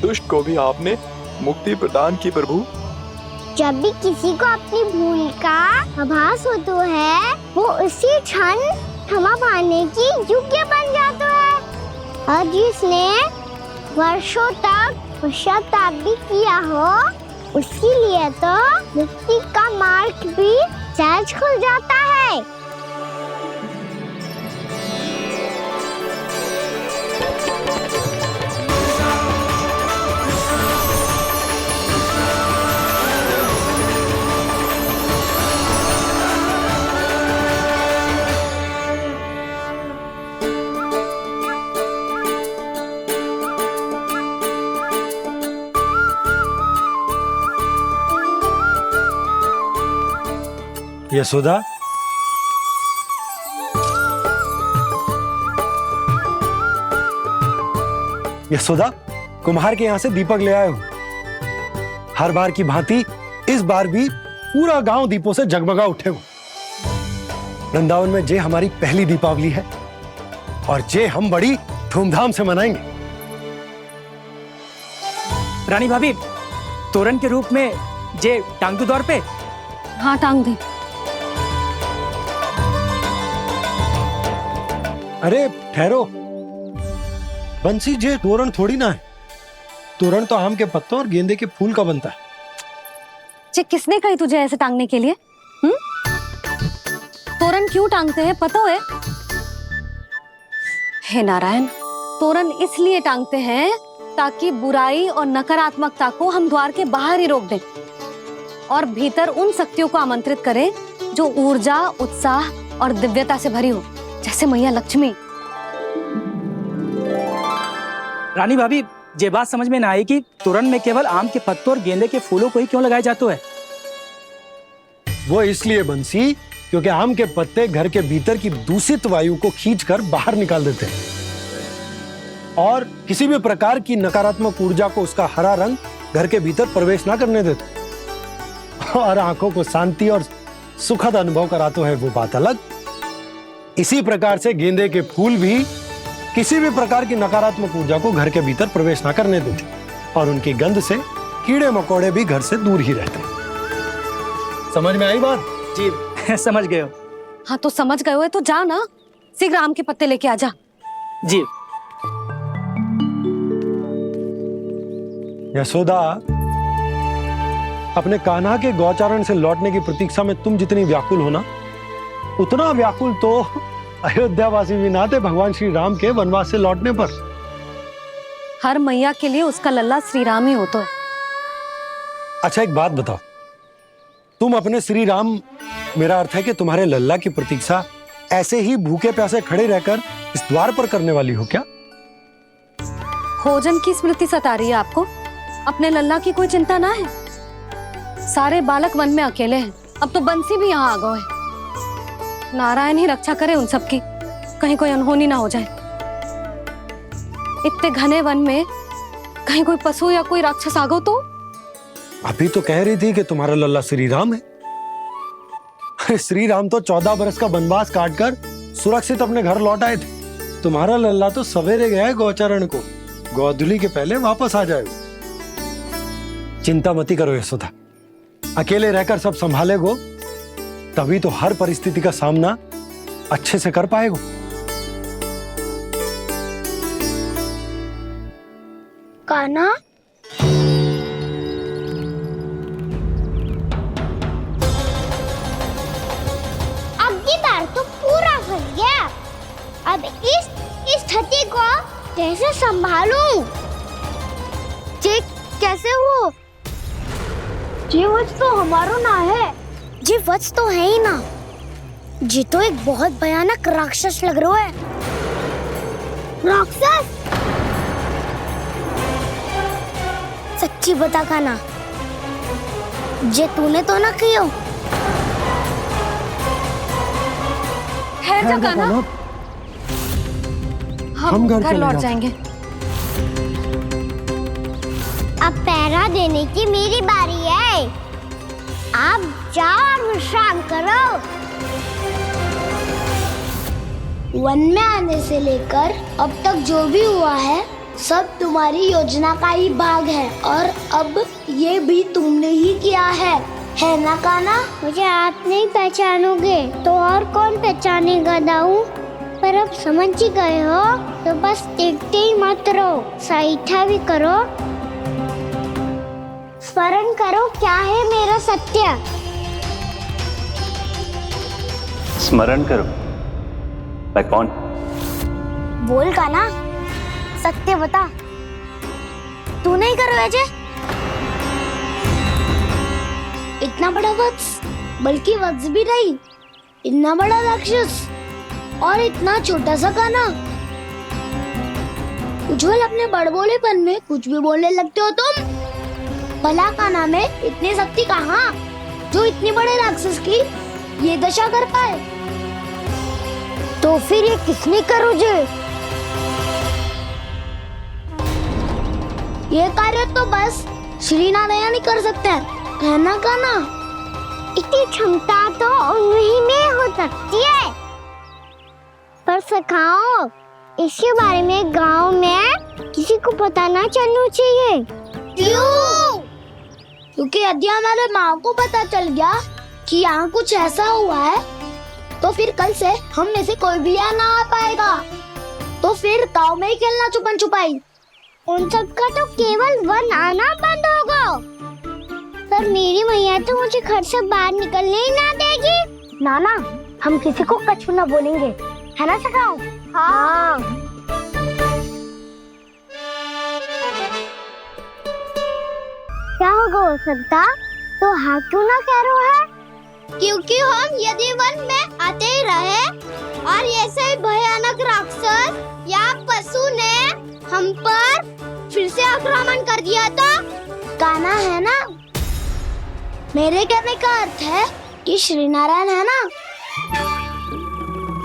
दुष्ट को भी आपने मुक्ति प्रदान की प्रभु। जब भी किसी को अपनी भूल का आभास होता है, वो उसी क्षण क्षमा पाने की योग्य बन जाता है। और जिसने वर्षों तक पश्चाताप भी किया हो, उसके लिए तो मुक्ति का मार्ग भी सहज खुल जाता है। यशोदा, यशोदा, कुम्हार के यहाँ से दीपक ले आए हो। हर बार की भांति इस बार भी पूरा गांव दीपों से जगमगा उठे हो। वृंदावन में जे हमारी पहली दीपावली है और जे हम बड़ी धूमधाम से मनाएंगे। रानी भाभी, तोरण के रूप में जे टांग दो दौर पे। हाँ, टांग दे। अरे ठहरो बंसी, जे तोरण थोड़ी ना है। तोरण तो आम के पत्तों और गेंदे के फूल का बनता है। जे किसने कही तुझे ऐसे टांगने के लिए? तोरण क्यों टांगते हैं पता है? हे नारायण, तोरण इसलिए टांगते हैं ताकि बुराई और नकारात्मकता को हम द्वार के बाहर ही रोक दें और भीतर उन शक्तियों को आमंत्रित करें जो ऊर्जा, उत्साह और दिव्यता से भरी हो, जैसे मैया लक्ष्मी। रानी भाभी, ये बात समझ में ना आई कि तोरण में केवल आम के पत्तों और गेंदे के फूलों को ही क्यों लगाया जाता है? वो इसलिए बंसी, क्योंकि आम के पत्ते घर के भीतर की दूषित वायु को खींचकर बाहर निकाल देते हैं और किसी भी प्रकार की नकारात्मक ऊर्जा को उसका हरा रंग घर के भीतर प्रवेश ना करने देते और आंखों को शांति और सुखद अनुभव कराते है, वो बात अलग। इसी प्रकार से गेंदे के फूल भी किसी भी प्रकार की नकारात्मक ऊर्जा को घर के भीतर प्रवेश ना करने देते और उनकी गंध से कीड़े मकोड़े भी घर से दूर ही रहते। समझ में आई बात? जी समझ गए हो। हाँ, तो समझ गए हो तो जा ना, शीघ्र आम के पत्ते लेके आ जा। जी। यशोदा, अपने कान्हा के गौचारण से लौटने की प्रतीक्षा में तुम जितनी व्याकुल हो ना, उतना व्याकुल तो अयोध्यावासी भी ना थे भगवान श्री राम के वनवास से लौटने पर। हर मैया के लिए उसका लल्ला श्री राम ही होता है। अच्छा एक बात बताओ, तुम अपने श्री राम, मेरा अर्थ है कि तुम्हारे लल्ला की प्रतीक्षा ऐसे ही भूखे प्यासे खड़े रहकर इस द्वार पर करने वाली हो क्या? भोजन की स्मृति सता रही है आपको? अपने लल्ला की कोई चिंता ना है। सारे बालक वन में अकेले हैं, अब तो बंसी भी यहाँ आ गए हैं। नारायण ही रक्षा करे उन सबकी, कहीं कोई अनहोनी ना हो जाए। इतने घने वन में कहीं कोई पशु या कोई राक्षस आ गो तो? अभी तो कह रही थी कि तुम्हारा लल्ला श्री राम है। अरे श्री राम तो 14 बरस का वनवास काटकर सुरक्षित अपने घर लौट आए थे। तुम्हारा लल्ला तो सवेरे गया है गौचरण को, गोधूली के पहले वापस आ जाएगा। चिंता मती करो यशोदा, अकेले रहकर सब संभालेगो तभी तो हर परिस्थिति का सामना अच्छे से कर पाएगो। कान्हा, अब की बार तो पूरा फंस गया। अब इस स्थिति को कैसे संभालूं? जी कैसे हो? जी वच तो हमारो ना है। जी वच तो है ही ना। जी तो एक बहुत भयानक राक्षस लग रहा है। राक्षस? सच्ची बता कान्हा, जे तूने तो ना कियो? है जा कान्हा, हम घर लौट जाएंगे। अब पहरा देने की मेरी बारी है। आप जाओ और विश्राम करो। वन में आने से लेकर अब तक जो भी हुआ है सब तुम्हारी योजना का ही भाग है और अब ये भी तुमने ही किया है ना कान्हा? मुझे आप नहीं पहचानोगे तो और कौन पहचानेगा दाऊ? पर अब समझ ही गए हो तो बस देखते ही मत रहो, सईठा भी करो, स्मरण करो क्या है मेरा सत्य। स्मरण करो? मैं कौन? बोल कान्हा, सत्य बता। तू नहीं कर वैसे? इतना बड़ा वत्स, बल्कि वत्स भी नहीं, इतना बड़ा राक्षस और इतना छोटा सा कान्हा। उज्जवल अपने बड़बोलेपन में कुछ भी बोलने लगते हो तुम। भला कान्हा में इतनी शक्ति कहाँ जो इतने बड़े राक्षस की ये दशा कर पाए? तो फिर ये किसने करो जे? ये कार्य तो बस श्री नारायण ही कर सकते हैं, है ना कान्हा? इतनी क्षमता तो उन्हीं में हो सकती है, पर सखाओ इसके बारे में गांव में किसी को पता ना चलना चाहिए। क्यों? क्योंकि यदि हमारे माँ को पता चल गया कि यहाँ कुछ ऐसा हुआ है तो फिर कल से हम में से कोई भी यहाँ ना आ पाएगा। तो फिर गांव में ही खेलना छुपन छुपाई। उन सब का तो केवल वन आना बंद होगा। पर मेरी मैया तो मुझे घर से बाहर निकलने ही ना देगी। नाना, हम किसी को कछु ना बोलेंगे, है ना सखाओ? हाँ। क्या होगा हो सकता? तो हाँ क्यों ना कह रहा है? क्योंकि हम यदि वन में आते ही रहे और ऐसे भयानक राक्षस या पशु ने हम पर फिर से आक्रमण कर दिया तो कान्हा, है ना? मेरे कहने का अर्थ है कि श्री नारायण है ना,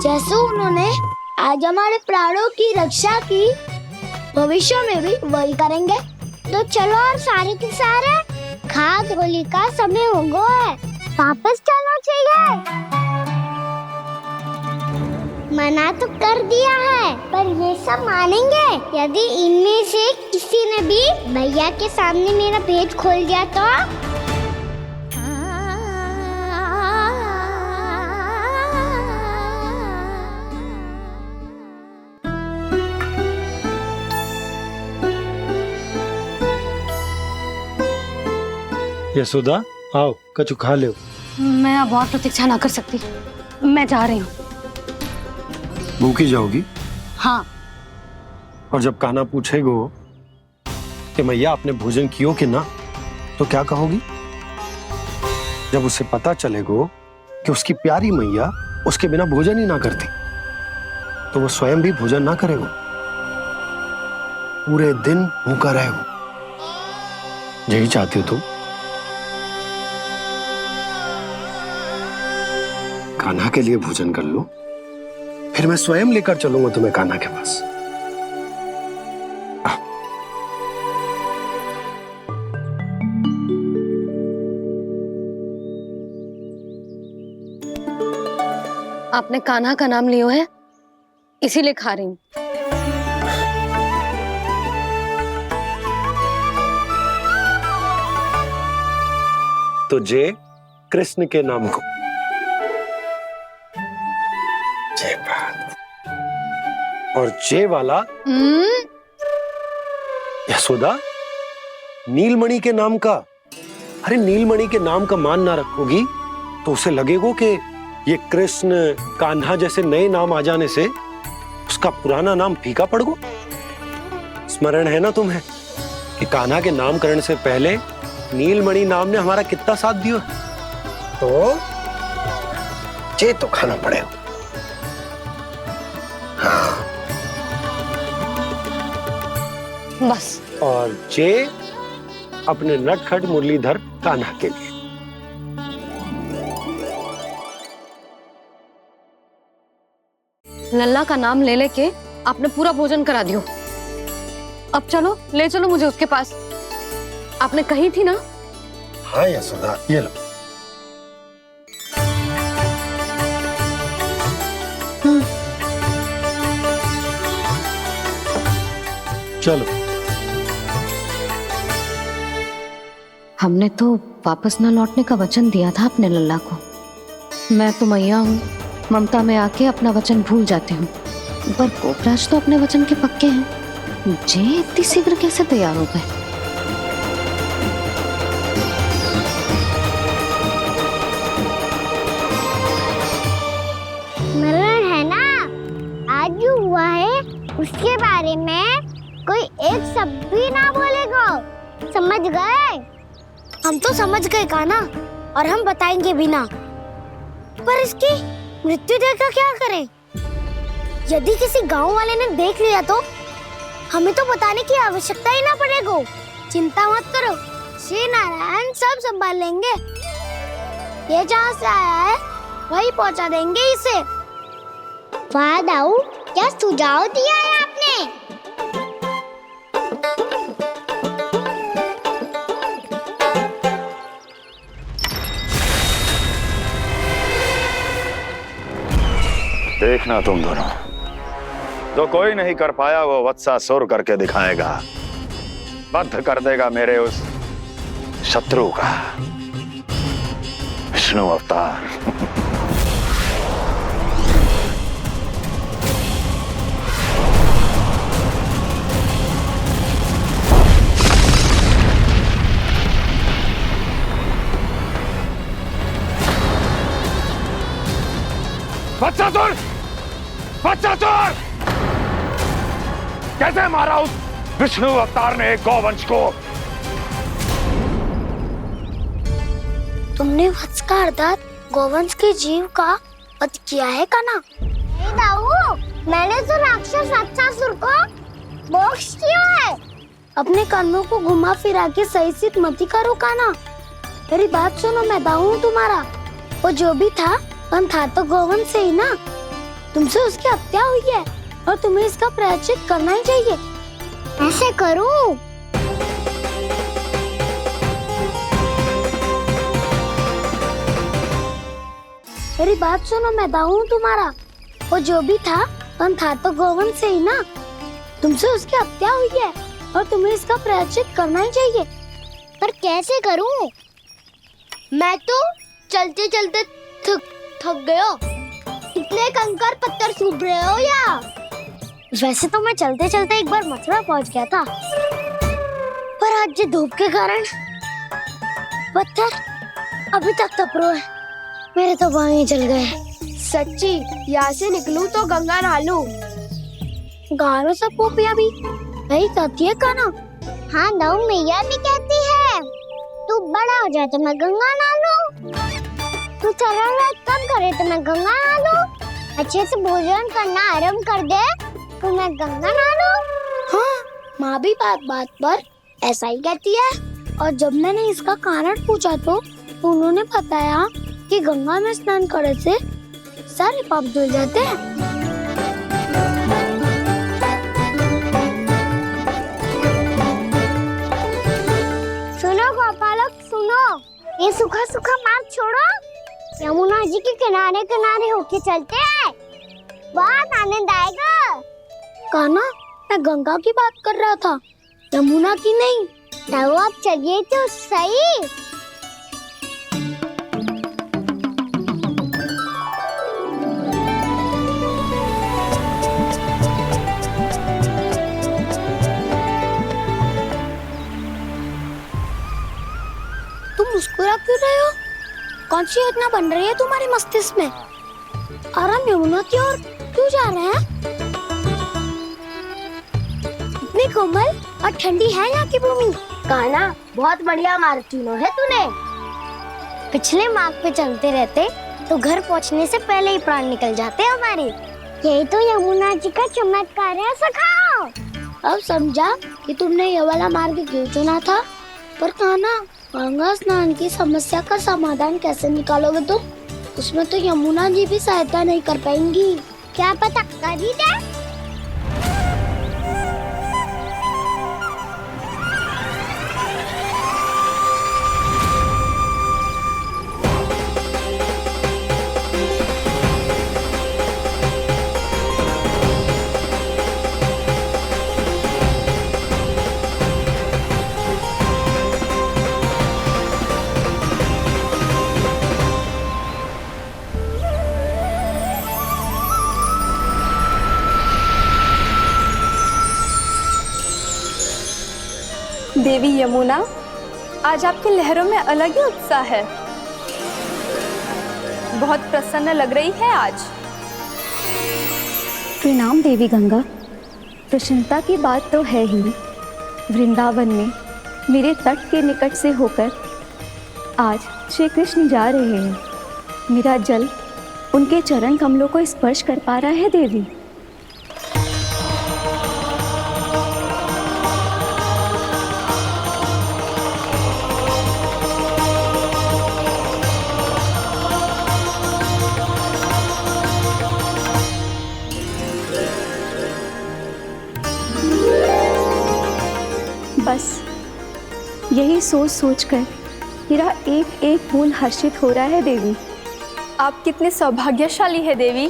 जैसे उन्होंने आज हमारे प्राणों की रक्षा की, भविष्य में भी वही करेंगे। तो चलो और सारे के सारे खाद होली का समय हो गया है, वापस चलना चाहिए। मना तो कर दिया है, पर ये सब मानेंगे यदि इनमें से किसी ने भी भैया के सामने मेरा भेद खोल दिया तो? यशोदा, आओ कछु खा लो। मैं अब और प्रतीक्षा ना कर सकती, मैं जा रही हूँ। भूखी जाओगी? हाँ। और जब कान्हा पूछेगो कि मैया आपने भोजन कियो कि ना, तो क्या कहोगी? जब उसे पता चलेगो कि उसकी प्यारी मैया उसके बिना भोजन ही ना करती, तो वो स्वयं भी भोजन ना करेगो, पूरे दिन भूखा रहेगो। यही चाहती हो तुम? कान्हा के लिए भोजन कर लो, फिर मैं स्वयं लेकर चलूंगा तुम्हें कान्हा के पास। आपने कान्हा का नाम लियो है, इसीलिए खा रही हूँ। तो जे कृष्ण के नाम को। जय बात। और जे वाला यशोदा, नीलमणि के नाम का। अरे नीलमणि के नाम का मान ना रखोगी तो उसे लगेगा कि ये कृष्ण कान्हा जैसे नए नाम आ जाने से उसका पुराना नाम फीका पड़ गो। स्मरण है ना तुम्हें कि कान्हा के नामकरण से पहले नीलमणि नाम ने हमारा कितना साथ दिया? तो जे तो खाना पड़ेगा। हाँ। बस। और जे अपने नटखट मुरलीधर कान्हा के लिए। लल्ला का नाम ले लेके आपने पूरा भोजन करा दियो। अब चलो, ले चलो मुझे उसके पास। आपने कही थी ना? हाँ यशोदा, ये लो। चलो। हमने तो वापस न लौटने का वचन दिया था अपने लल्ला को। मैं तो मैया हूँ, ममता में आके अपना वचन भूल जाती हूँ, पर गोपराज तो अपने वचन के पक्के हैं। जे इतनी शीघ्र कैसे तैयार हो गए? मरण है ना, आज जो हुआ है उसके बारे में कोई एक शब्द भी ना बोलेगा, समझ गए? हम तो समझ गए कान्हा, और हम बताएंगे भी ना। पर इसकी मृत्यु देखकर क्या करें? यदि किसी गांव वाले ने देख लिया तो हमें तो बताने की आवश्यकता ही ना पड़ेगा। चिंता मत करो, श्री नारायण सब संभाल लेंगे। ये जहाँ से आया है वही पहुँचा देंगे इसे। वाह दाऊ, क्या सुझाव दिया है आपने? देखना तुम दोनों, जो कोई नहीं कर पाया वो वत्सासुर करके दिखाएगा, बद्ध कर देगा मेरे उस शत्रु का विष्णु अवतार। वत्सासुर! वत्सासुर! कैसे मारा उस विष्णु अवतार ने एक गौवंश को? तुमने वत्स का अर्थात गौवंश के जीव का वध किया है कान्हा? नहीं दाऊ, मैंने तो राक्षस वत्सासुर को मोक्ष किया है। अपने कर्मों को घुमा फिरा के सही सिद्ध मत करो कान्हा। मेरी बात सुनो, मैं दाऊ हूँ तुम्हारा। वो जो भी था था तो गौवंश से ही ना। तुमसे उसकी हत्या हुई है और तुम्हें इसका प्रायश्चित करना ही चाहिए। ऐसे करूं? मेरी बात सुनो, मैं दाऊ हूँ तुम्हारा। वो जो भी था तो गौवंश से ही ना। तुमसे उसकी हत्या हुई है और तुम्हें इसका प्रायश्चित करना ही चाहिए। पर कैसे करूं? मैं तो चलते चलते थक गयो। इतने कंकर पत्थर सूख रहे हो या? वैसे तो मैं चलते चलते एक बार मथुरा पहुंच गया था, पर आज ये धूप के कारण पत्थर अभी तक तप रहे हैं। मेरे तो पाँव ही जल गए। सच्ची, यहाँ से निकलूं तो गंगा नहा लूं। गारो सब पोपिया भी वही कहती है कान्हा। हाँ दाऊ, मैया भी कहती है तू बड़ा हो जाए तो मैं गंगा नहा लूं, तू चरण कब करे तो मैं गंगा नहा लूं, अच्छे से भोजन करना आरंभ कर दे तो मैं गंगा नहा लूं। हाँ, माँ भी बात बात पर ऐसा ही कहती है। और जब मैंने इसका कारण पूछा तो उन्होंने बताया कि गंगा में स्नान करने से सारे पाप धुल जाते हैं। सुनो गोपालक, सुनो, ये सूखा सूखा मार्ग छोड़ो, यमुना जी के किनारे किनारे होके चलते हैं, बहुत आनंद आएगा। कान्हा, मैं गंगा की बात कर रहा था, यमुना की नहीं। तो आप चलिए तो सही। तुम मुस्कुरा क्यों रहे हो? कौन सी योजना बन रही है तुम्हारे मस्तिष्क में? और हम यमुना की ओर क्यों जा रहे हैं? इतनी कोमल और ठंडी है यहाँ की भूमि। कान्हा, बहुत बढ़िया मार्ग चुना है तूने। पिछले मार्ग पे चलते रहते तो घर पहुँचने से पहले ही प्राण निकल जाते हमारे। यही तो यमुना जी का चमत्कार है सखाओ। अब समझा कि तुमने ये वाला मार्ग क्यों चुना था। पर कान्हा, गंगा स्नान की समस्या का समाधान कैसे निकालोगे तुम? उसमें तो यमुना जी भी सहायता नहीं कर पाएंगी। क्या पता कर ही दे। देवी यमुना, आज आपकी लहरों में अलग ही उत्साह है। बहुत प्रसन्न लग रही है आज। प्रणाम देवी गंगा। प्रसन्नता की बात तो है ही। वृंदावन में मेरे तट के निकट से होकर आज श्री कृष्ण जा रहे हैं। मेरा जल उनके चरण कमलों को स्पर्श कर पा रहा है देवी। बस यही सोच सोचकर मेरा एक एक फूल हर्षित हो रहा है देवी। आप कितने सौभाग्यशाली है देवी।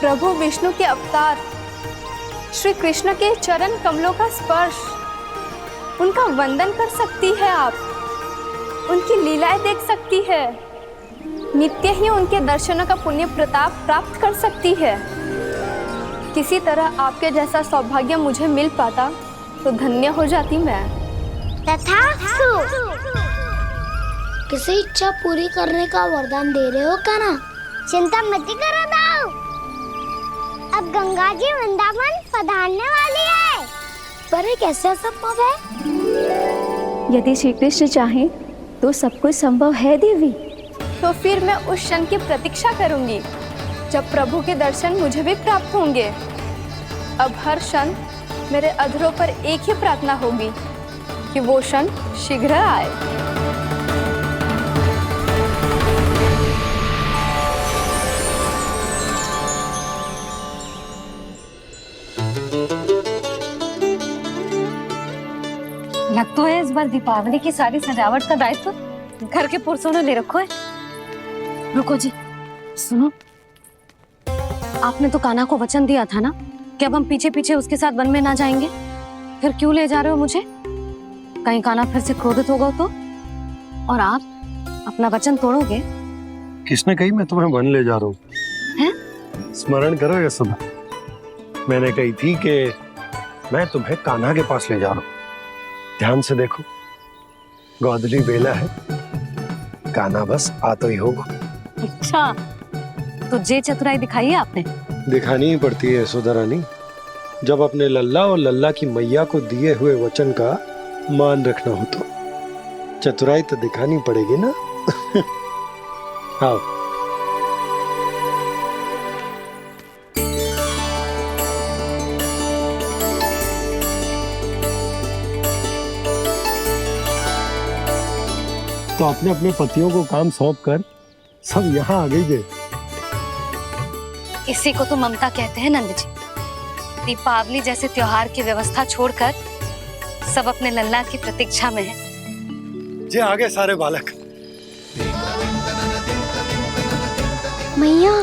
प्रभु विष्णु के अवतार श्री कृष्ण के चरण कमलों का स्पर्श, उनका वंदन कर सकती है आप, उनकी लीलाएं देख सकती है, नित्य ही उनके दर्शनों का पुण्य प्रताप प्राप्त कर सकती है। किसी तरह आपके जैसा सौभाग्य मुझे मिल पाता तो धन्य हो जाती मैं। तथास्तु। किसी इच्छा पूरी करने का वरदान दे रहे हो कान्हा? चिंता मत करो दाऊ। अब गंगा जी वृंदावन पधारने वाली है। पर ये कैसे संभव है? यदि श्री कृष्ण चाहें तो सब कुछ संभव है देवी। तो फिर मैं उस क्षण की प्रतीक्षा करूंगी जब प्रभु के दर्शन मुझे भी प्राप्त होंगे। अब हर क्षण मेरे अधरों पर एक ही प्रार्थना होगी कि वो क्षण शीघ्र आए। लग तो है इस बार दीपावली की सारी सजावट का दायित्व घर के पुरुषों ने ले रखो है। रुको जी, सुनो, आपने तो कान्हा को वचन दिया था ना कि अब हम पीछे पीछे उसके साथ वन में ना जाएंगे। फिर क्यों ले जा रहे हो मुझे? कहीं कान्हा फिर से क्रोधित होगा तो? और आप अपना वचन तोड़ोगे? किसने कही मैं तुम्हें वन ले जा रहा हूँ? हैं? स्मरण करो यशोदा, मैंने कही थी कि मैं तुम्हें कान्हा के पास ले जा रहा हूँ। ध्यान से देखो, गोधली बेला है, कान्हा बस आ तो ही होगा। अच्छा, तो जे चतुराई दिखाई है आपने? दिखानी ही पड़ती है यशोदा रानी, जब अपने लल्ला और लल्ला की मैया को दिए हुए वचन का मान रखना हो तो चतुराई तो दिखानी पड़ेगी ना। आओ। तो अपने अपने पतियों को काम सौंप कर सब यहाँ आ गई थे। इसी को तो ममता कहते हैं नंद जी। दीपावली जैसे त्योहार की व्यवस्था छोड़कर सब अपने लल्ला की प्रतीक्षा में हैं। जे आगे सारे बालक। मैया,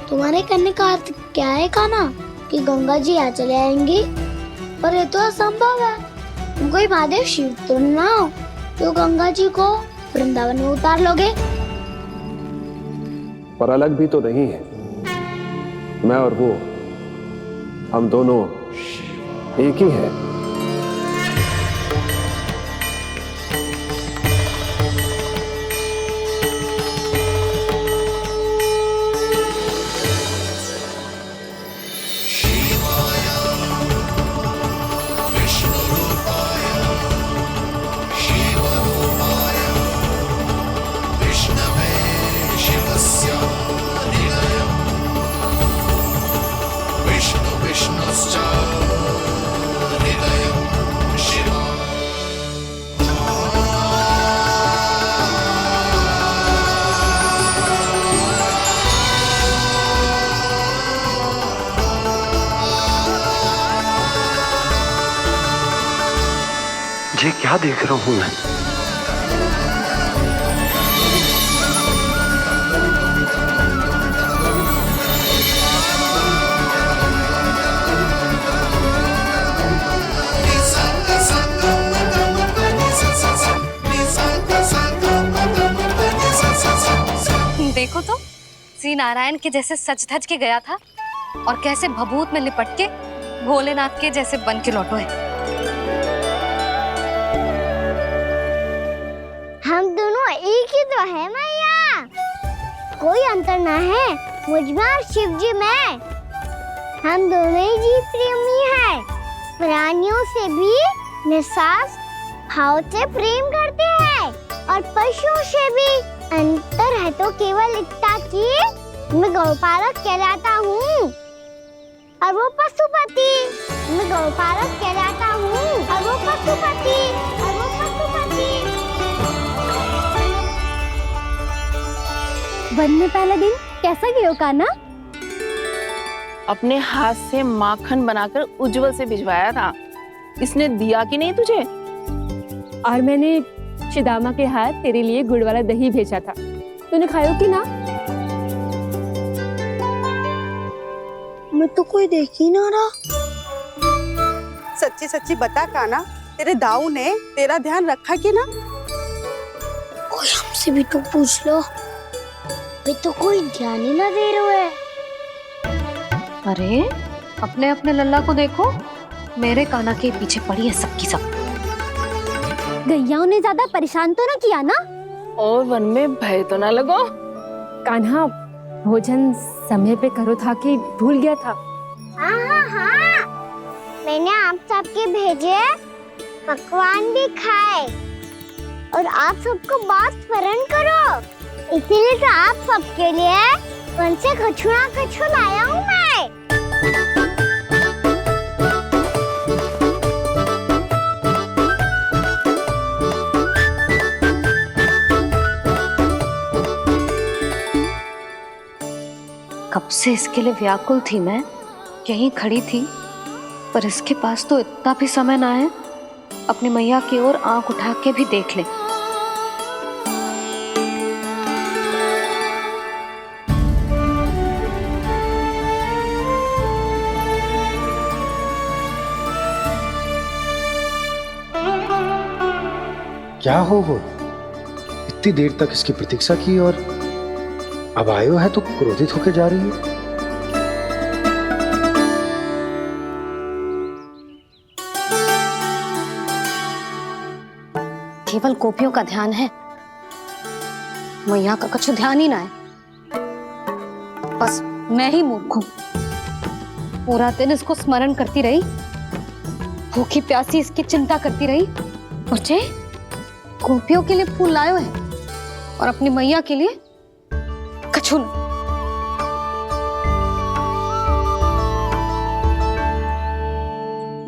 तुम्हारे करने का अर्थ क्या है कान्हा? कि गंगा जी यहाँ चले आएंगी? पर ये तो असंभव है। तुम कोई महादेव शिव तो ना हो तो गंगा जी को वृंदावन में उतार लोगे? पर अलग भी तो नहीं है। मैं और वो, हम दोनों एक ही हैं। ये क्या देख रहा हूँ मैं? श्री नारायण के जैसे सच धज के गया था और कैसे भभूत में लिपट के भोलेनाथ के जैसे बन के लौटो है। हम दोनों एक ही तो है मैया, कोई अंतर ना है मुझ में और शिव जी में। हम दोनों ही जीव प्रेमी हैं, प्राणियों से भी निस्वार्थ भाव से प्रेम करते हैं और पशुओं से भी। अंतर है तो केवल इतना कि मैं गौपालक कहलाता हूँ और वो पशुपति। मैं गौपालक कहलाता हूँ और वो पशुपति। वन में पहला दिन कैसा गया कान्हा? अपने हाथ से माखन बनाकर उज्जवल से भिजवाया था। इसने दिया कि नहीं तुझे? और मैंने शिदामा के हाथ तेरे लिए गुड़ वाला दही भेजा था, तूने खाया कि ना? मैं तो कोई देख ही ना रहा। सच्ची सच्ची बता कान्हा, तेरे दाऊ ने तेरा ध्यान रखा कि ना? कोई हमसे भी तो पूछ लो, वे तो कोई ध्यान ही ना दे रहे है। अरे अपने अपने लल्ला को देखो, मेरे कान्हा के पीछे पड़ी है सबकी सब। गैयाओं ने ज्यादा परेशान तो ना किया ना? और वन में भय तो ना लगो? कान्हा भोजन समय पे करो था कि भूल गया था? हाँ, मैंने आप सबके भेजे पकवान भी खाए और आप सबको बात स्मरण करो, इसीलिए तो आप सबके लिए वन से कछु लाया हूँ मैं। कब से इसके लिए व्याकुल थी मैं, यहीं खड़ी थी, पर इसके पास तो इतना भी समय ना है अपनी मैया की ओर आंख उठा के भी देख ले। क्या हो वो? इतनी देर तक इसकी प्रतीक्षा की और अब आयो है तो क्रोधित होकर जा रही है। केवल गोपियों का ध्यान है, मैया का कुछ ध्यान ही ना है। बस मैं ही मूर्ख हूं, पूरा दिन इसको स्मरण करती रही, भूखी प्यासी इसकी चिंता करती रही, और जे गोपियों के लिए फूल लायो है और अपनी मैया के लिए कछु नहीं।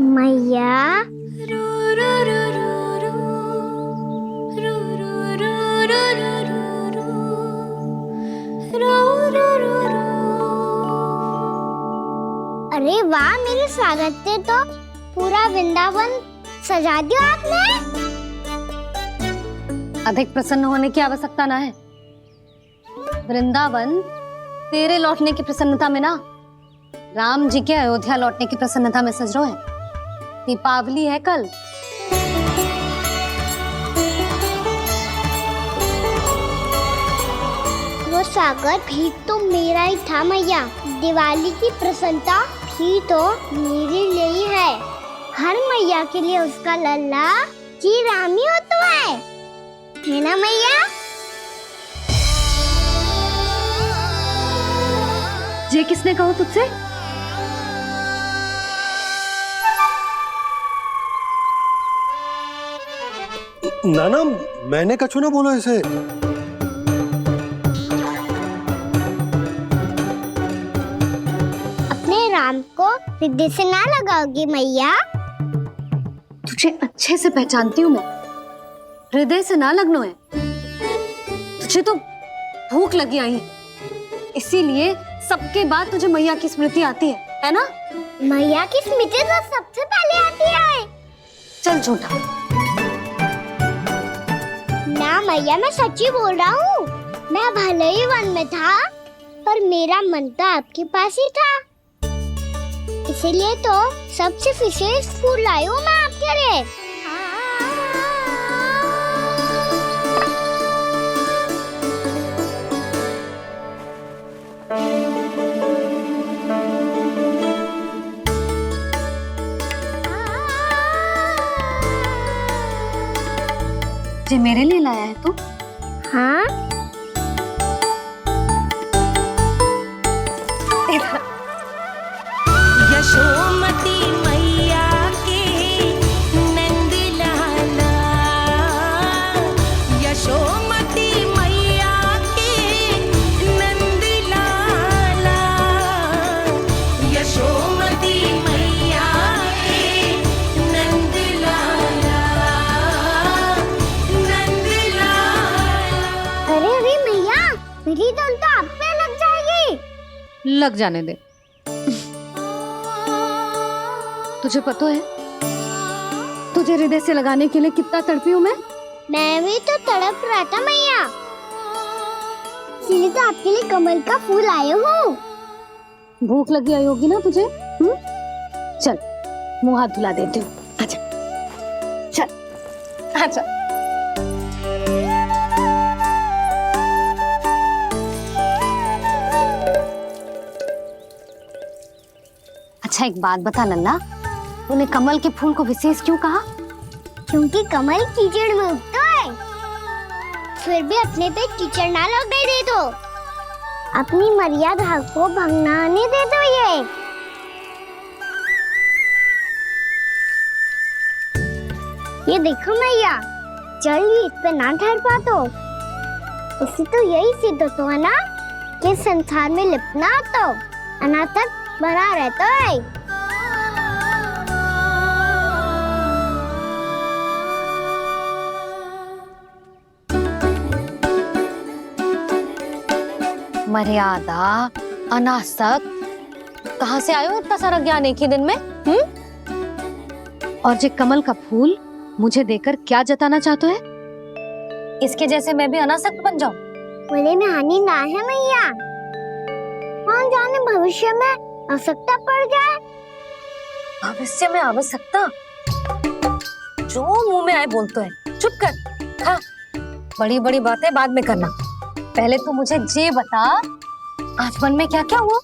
मैया अरे वाह, मेरे स्वागत से तो पूरा वृंदावन सजा दिया आपने। अधिक प्रसन्न होने की आवश्यकता ना है। वृंदावन तेरे लौटने की प्रसन्नता में ना, राम जी के अयोध्या लौटने की प्रसन्नता में सज रहे हैं। दीपावली है कल। वो सागर भी तो मेरा ही था मैया। दिवाली की प्रसन्नता भी तो मेरे लिए ही है। हर मैया के लिए उसका लल्ला जी राम ही होता है ना मैया? ये किसने कहा तुझसे? नाना, मैंने कछु ना बोला इसे। अपने राम को हृदय से ना लगाओगी मैया? तुझे अच्छे से पहचानती हूँ मैं, हृदय से ना लगनो है। तुझे तो भूख लगी आई है, इसीलिए सबके बाद तुझे मैया की स्मृति आती है ना? मैया की स्मृति तो सबसे पहले आती है। चल झूठा। ना मैया, मैं सच्ची बोल रहा हूँ। मैं भले ही वन में था, पर मेरा मन तो आपके पास ही था, इसीलिए तो सबसे विशेष फूल लाई हूँ मैं आपके लिए। मुझे मेरे लिए लाया है तू? हाँ, यशोमती मैया के नंद लाला, यशोमती मैया के नंद लाला, यशोमती मैया के नंद लाला, नंद लाला। अरे अरे मैया, मेरी धुन तो आप पे लग जाएगी। लग जाने दे। तुझे पता है तुझे हृदय से लगाने के लिए कितना तड़पी हूँ मैं भी तो तड़प रहा था मैया, इसीलिए तो आपके लिए कमल का फूल आए हूँ। भूख लगी आई होगी ना तुझे? चल मुंह हाथ धुला देती हूँ। आजा चल आजा। अच्छा एक बात बता लल्ला, तूने कमल के फूल को विशेष क्यों कहा? क्योंकि कमल कीचड़ में उगता है, फिर भी अपने पे कीचड़ ना लगने दे दो, अपनी मर्यादा को भंगना नहीं दे दो। ये देखो मैया, जल ही इस पे ना ठहर पा तो इसी तो यही सिद्ध होता है ना कि संसार में लिपना तो अनाथक बना रहता है। मर्यादा, अनासक, कहाँ से आयो इतना सारा ज्ञान एक ही दिन में? और जे कमल का फूल मुझे देकर क्या जताना चाहते है? इसके जैसे मैं भी अनासक्त बन जाऊं? बोले में हानि ना है मैया, कौन जाने भविष्य में आवश्यकता पड़ जाए। भविष्य में आवश्यकता? जो मुंह में आए बोलते हैं, चुप कर। हाँ, बड़ी बड़ी बातें बाद में करना, पहले तो मुझे ये बता आज मन में क्या क्या हुआ?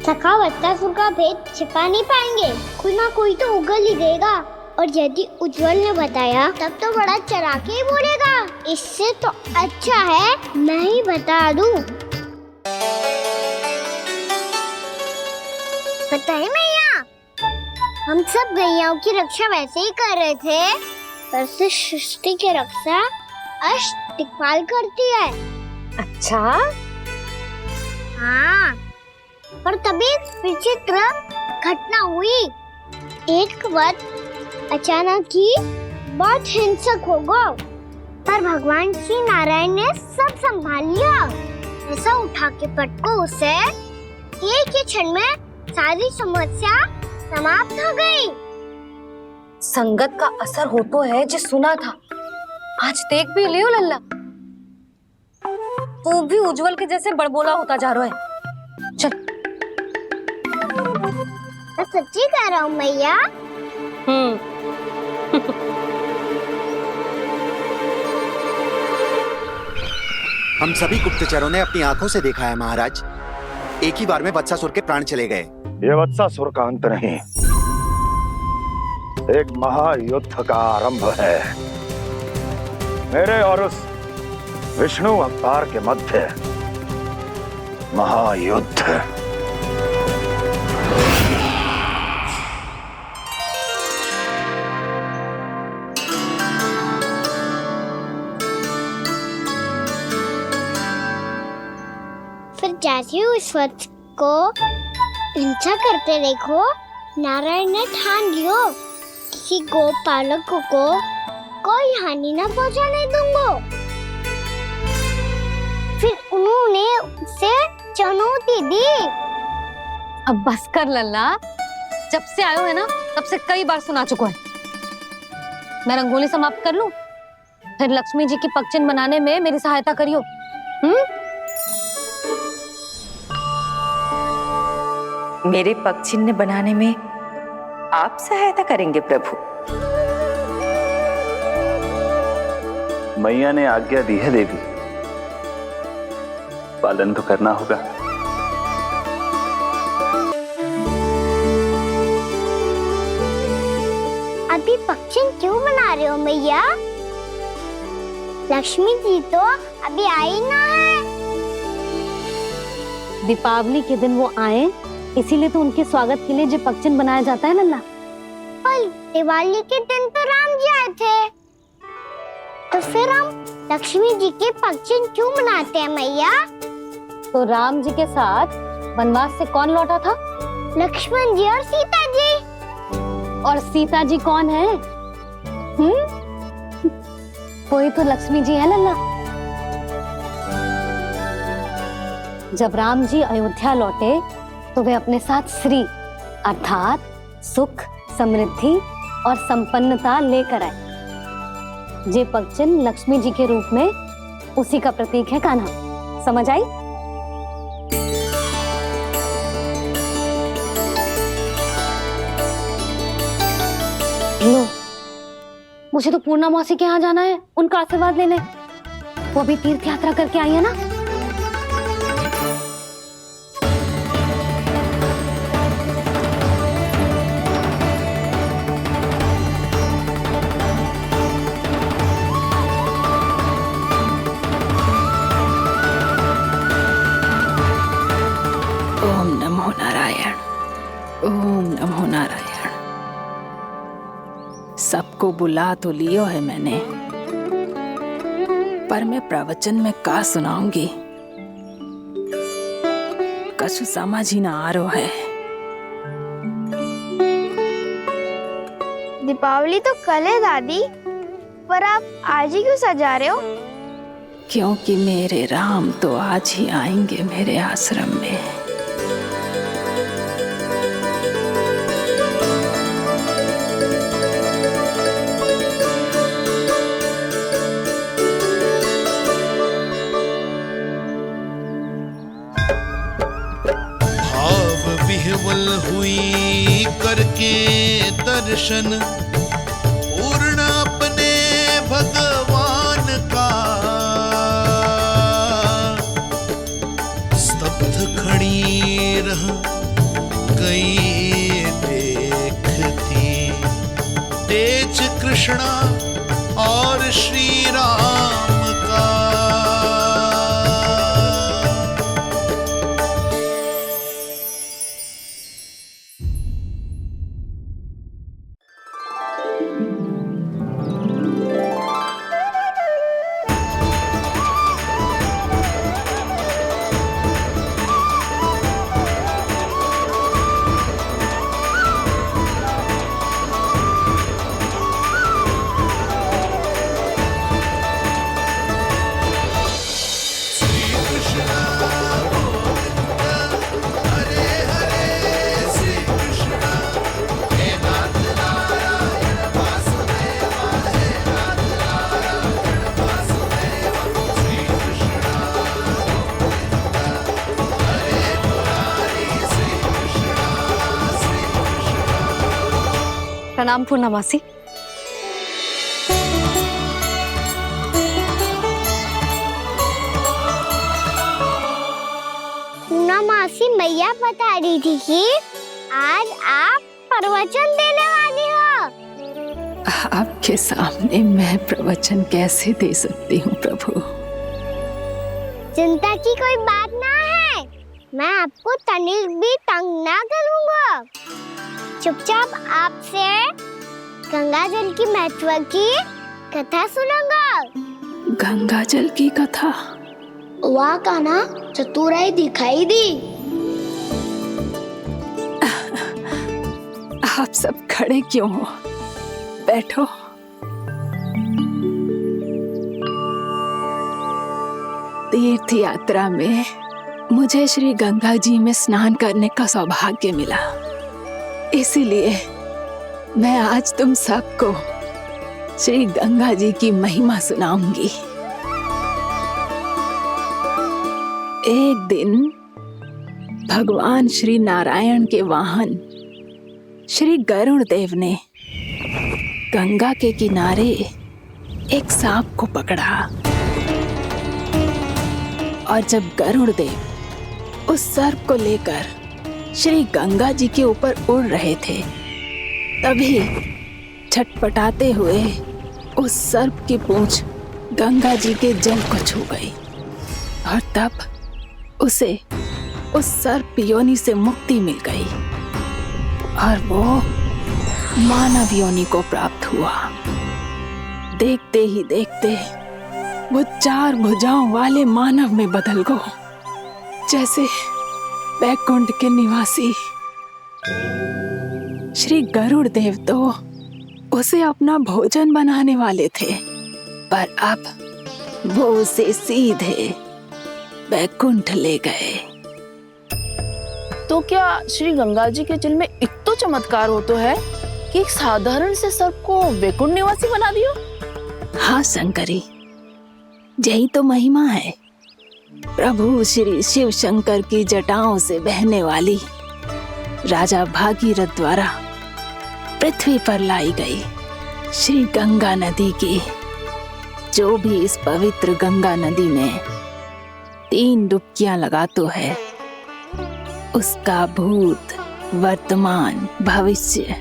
सखावत्तासुर का भेद छिपा नहीं पाएंगे, कोई ना कोई तो उगल ही देगा, और यदि उज्जवल ने बताया तब तो बड़ा चला के ही बोलेगा। इससे तो अच्छा है मैं ही बता दूं। पता है मैया, हम सब गैयाओं की रक्षा वैसे ही कर रहे थे, पर से सृष्टि की रक्षा अष्ट दिक्पाल करती है। अच्छा? हाँ, पर तभी विचित्र घटना हुई। एक वक्त अचानक ही बहुत हिंसक हो गया, पर भगवान श्री नारायण ने सब संभाल लिया। ऐसा उठा के पटको उसे, एक ही क्षण में सारी समस्या समाप्त हो गई। संगत का असर हो तो है जो सुना था, आज देख भी लियो लल्ला, तू भी उज्जवल के जैसे बड़बोला होता जा रहा है। चल। मैं सच्ची कह रहा हूँ मैया। हम सभी गुप्तचरों ने अपनी आंखों से देखा है महाराज, एक ही बार में वत्सासुर के प्राण चले गए। ये वत्सासुर का अंत नहीं, एक महायुद्ध का आरंभ है। मेरे और उस विष्णु अवतार के मध्य महायुद्ध। फिर जैसे ही उस वक्त को हिंसा करते देखो, नारायण ने ठान लियो किसी गोपालक को कोई हानि न पहुंचाने दूंगा। फिर उन्होंने उसे चुनौती दी। अब बस कर लल्ला, जब से आयो है ना तब से कई बार सुना चुका है। मैं रंगोली समाप्त कर लूं, फिर लक्ष्मी जी की पगचिन बनाने में मेरी सहायता करियो। मेरे पगचिन्ह बनाने में आप सहायता करेंगे प्रभु? मैया ने आज्ञा दी है देवी, पालन तो करना होगा। अभी पक्षी क्यों बना रहे हो मैया? लक्ष्मी जी तो अभी आई ना है। दीपावली के दिन वो आए, इसीलिए तो उनके स्वागत के लिए जो पक्षी बनाया जाता है लल्ला। पर दिवाली के दिन तो राम जी आए थे, तो फिर हम लक्ष्मी जी के पक्षी क्यों बनाते हैं मैया? तो राम जी के साथ वनवास से कौन लौटा था? लक्ष्मण जी और सीता जी। और सीता जी कौन है? वही तो लक्ष्मी जी है लल्ला। जब राम जी अयोध्या लौटे तो वे अपने साथ श्री अर्थात सुख, समृद्धि और संपन्नता लेकर आए। जे पक्षिन लक्ष्मी जी के रूप में उसी का प्रतीक है कान्हा। समझ आई? लो, मुझे तो पूर्णा मौसी के यहाँ जाना है, उनका आशीर्वाद लेने। वो भी तीर्थ यात्रा करके आई है ना। ओम नमो नारायण, ओम नमो नारायण। सबको बुला तो लियो है मैंने, पर मैं प्रवचन में का सुनाऊंगी, कछु समझ ही ना आ रहा है। दीपावली तो कल है दादी, पर आप आज ही क्यों सजा रहे हो? क्योंकि मेरे राम तो आज ही आएंगे मेरे आश्रम में। विह्वल हुई करके दर्शन, पूर्ण अपने भगवान का, स्तब्ध खड़ी रह गई देखती तेज कृष्णा और श्री राम का। प्रणाम पूर्णा मासी। पूर्णा मासी मैया बता रही थी कि आज आप प्रवचन देने वाली हो। आपके सामने मैं प्रवचन कैसे दे सकती हूँ प्रभु? चिंता की कोई बात ना है, मैं आपको तनिक भी तंग ना करूँगा। चुपचाप आपसे गंगा जल की महत्व की कथा सुनूंगा। गंगा जल की कथा? वाह कान्हा, चतुराई दिखाई दी। आप सब खड़े क्यों हो? बैठो। तीर्थ यात्रा में मुझे श्री गंगा जी में स्नान करने का सौभाग्य मिला, इसीलिए मैं आज तुम सबको श्री गंगा जी की महिमा सुनाऊंगी। एक दिन भगवान श्री नारायण के वाहन श्री गरुड़ देव ने गंगा के किनारे एक सांप को पकड़ा, और जब गरुड़ देव उस सर्प को लेकर श्री गंगा जी के ऊपर उड़ रहे थे, तभी छटपटाते हुए उस सर्प की पूंछ गंगा जी के जल को छू गई और तब उसे उस सर्प योनि से मुक्ति मिल गई और वो मानव योनि को प्राप्त हुआ। देखते ही देखते वो 4 भुजाओं वाले मानव में बदल गो, जैसे वैकुंठ के निवासी श्री गरुड़ देव तो उसे अपना भोजन बनाने वाले थे, पर अब वो उसे सीधे वैकुंठ ले गए। तो क्या श्री गंगा जी के जल में इतना चमत्कार हो तो है कि एक साधारण से सर्प को वैकुंठ निवासी बना दियो? हाँ शंकरी, यही तो महिमा है। प्रभु श्री शिव शंकर की जटाओं से बहने वाली राजा भागीरथ द्वारा पृथ्वी पर लाई गई श्री गंगा नदी की, जो भी इस पवित्र गंगा नदी में 3 डुबकियां लगातो है, उसका भूत, वर्तमान, भविष्य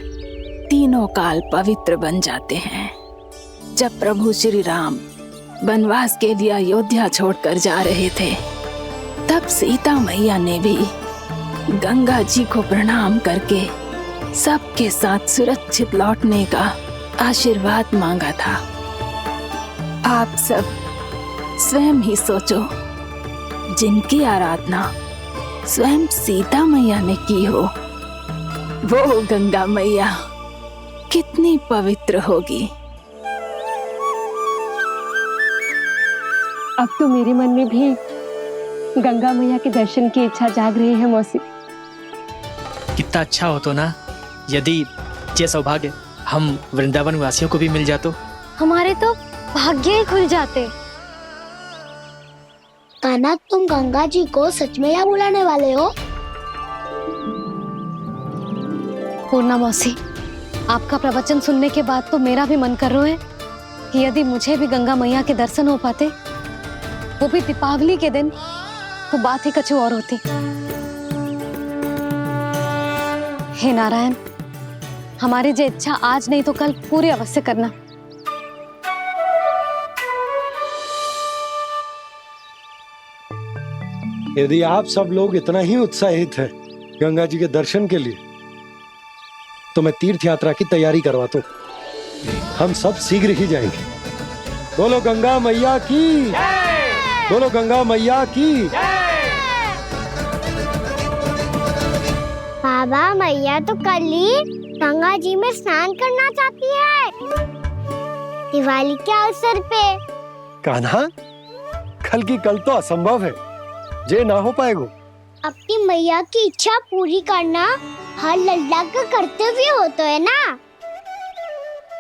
तीनों काल पवित्र बन जाते हैं। जब प्रभु श्री राम वनवास के लिए अयोध्या छोड़कर जा रहे थे, तब सीता मैया ने भी गंगा जी को प्रणाम करके सबके साथ सुरक्षित लौटने का आशीर्वाद मांगा था। आप सब स्वयं ही सोचो, जिनकी आराधना स्वयं सीता मैया ने की हो, वो गंगा मैया कितनी पवित्र होगी। अब तो मेरे मन में भी गंगा मैया के दर्शन की इच्छा जाग रही है मौसी। कितना अच्छा हो तो ना यदि ये सौभाग्य हम वृंदावन वासियों को भी मिल जातो। हमारे तो भाग्य ही खुल जाते। कान्हा, तुम गंगा जी को सच में यहाँ बुलाने वाले हो? पूर्णा मौसी, आपका प्रवचन सुनने के बाद तो मेरा भी मन कर रहा है कि यदि मुझे भी गंगा मैया के दर्शन हो पाते, वो भी दीपावली के दिन, तो बात ही कुछ और होती। हे नारायण, हमारी जो इच्छा आज नहीं तो कल पूरी अवश्य करना। यदि आप सब लोग इतना ही उत्साहित हैं गंगा जी के दर्शन के लिए, तो मैं तीर्थ यात्रा की तैयारी करवाता हूँ। हम सब शीघ्र ही जाएंगे। बोलो गंगा मैया की, बोलो गंगा मैया की। बाबा, मैया तो कल ही गंगा जी में स्नान करना चाहती है, दिवाली के अवसर पे। कान्हा, कल की कल तो असंभव है, जे ना हो पाएगा। अपनी मैया की इच्छा पूरी करना हर लल्ला का कर्तव्य होता है ना।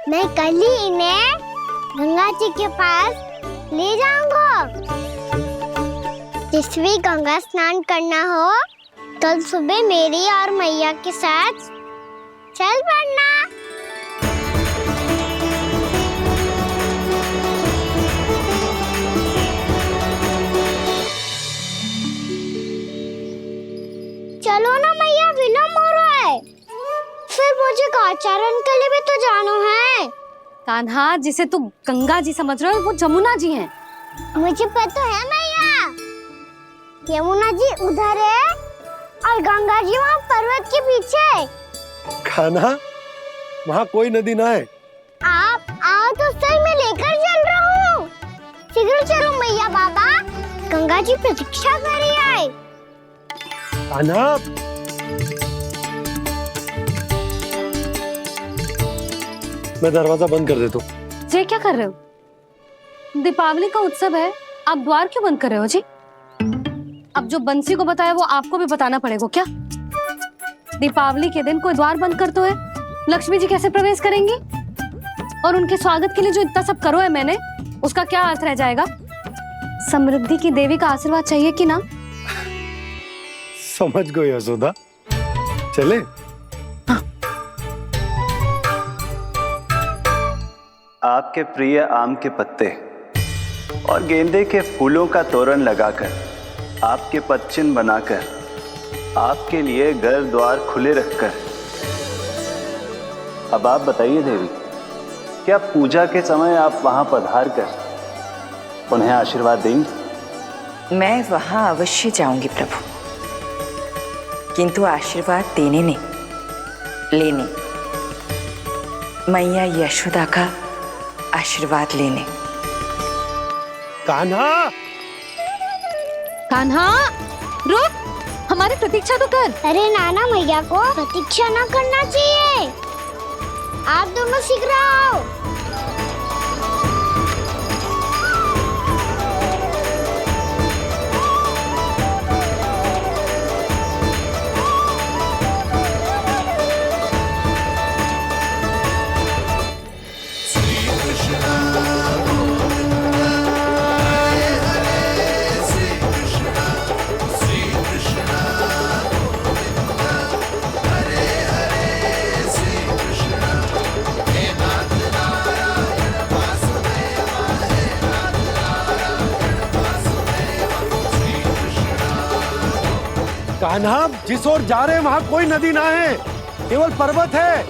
मैं कल ही इन्हें गंगा जी के पास ले जाऊंगा। जिस भी गंगा स्नान करना हो, कल सुबह मेरी और मैया के साथ चल पड़ना। चलो ना मैया, विलम्ब हो रहा है। फिर मुझे काचारण के लिए भी तो जाना है। कान्हा, जिसे तू गंगा जी समझ रहे हो, वो जमुना जी हैं। मुझे पता है मैया, यमुना जी उधर है और गंगा जी वहाँ पर्वत के पीछे। कान्हा, वहाँ कोई नदी ना है। आप आओ तो सही, मैं लेकर चल रहा हूँ। शीघ्र चलो मैया। बाबा, गंगा जी प्रतीक्षा कर रही है। कान्हा, मैं दरवाजा बंद कर देता हूँ। जी क्या कर रहे हो? दीपावली का उत्सव है, आप द्वार क्यों बंद कर रहे हो जी? अब जो बंसी को बताया वो आपको भी बताना पड़ेगा क्या? दीपावली के दिन कोई द्वार बंद कर तो है, लक्ष्मी जी कैसे प्रवेश करेंगी? और उनके स्वागत के लिए जो इतना सब करो है मैंने, उसका क्या अर्थ रह जाएगा? समृद्धि की देवी का आशीर्वाद चाहिए कि ना? समझ गई यशोदा, चले। आपके प्रिय आम के पत्ते और गेंदे के फूलों का तोरण लगाकर, आपके पदचिन्ह बनाकर, आपके लिए घर द्वार खुले रखकर, अब आप बताइए देवी, क्या पूजा के समय आप वहां पधार कर उन्हें आशीर्वाद देंगे? मैं वहां अवश्य जाऊंगी प्रभु, किंतु आशीर्वाद देने नहीं, लेने, मैया यशोदा का आशीर्वाद लेने। कान्हा, कान्हा रुक, हमारी प्रतीक्षा तो कर। अरे नाना, मैया को प्रतीक्षा ना करना चाहिए। आप दोनों सीख रहे हो। कान्हा, जिस ओर जा रहे हैं वहां कोई नदी ना है, केवल पर्वत है।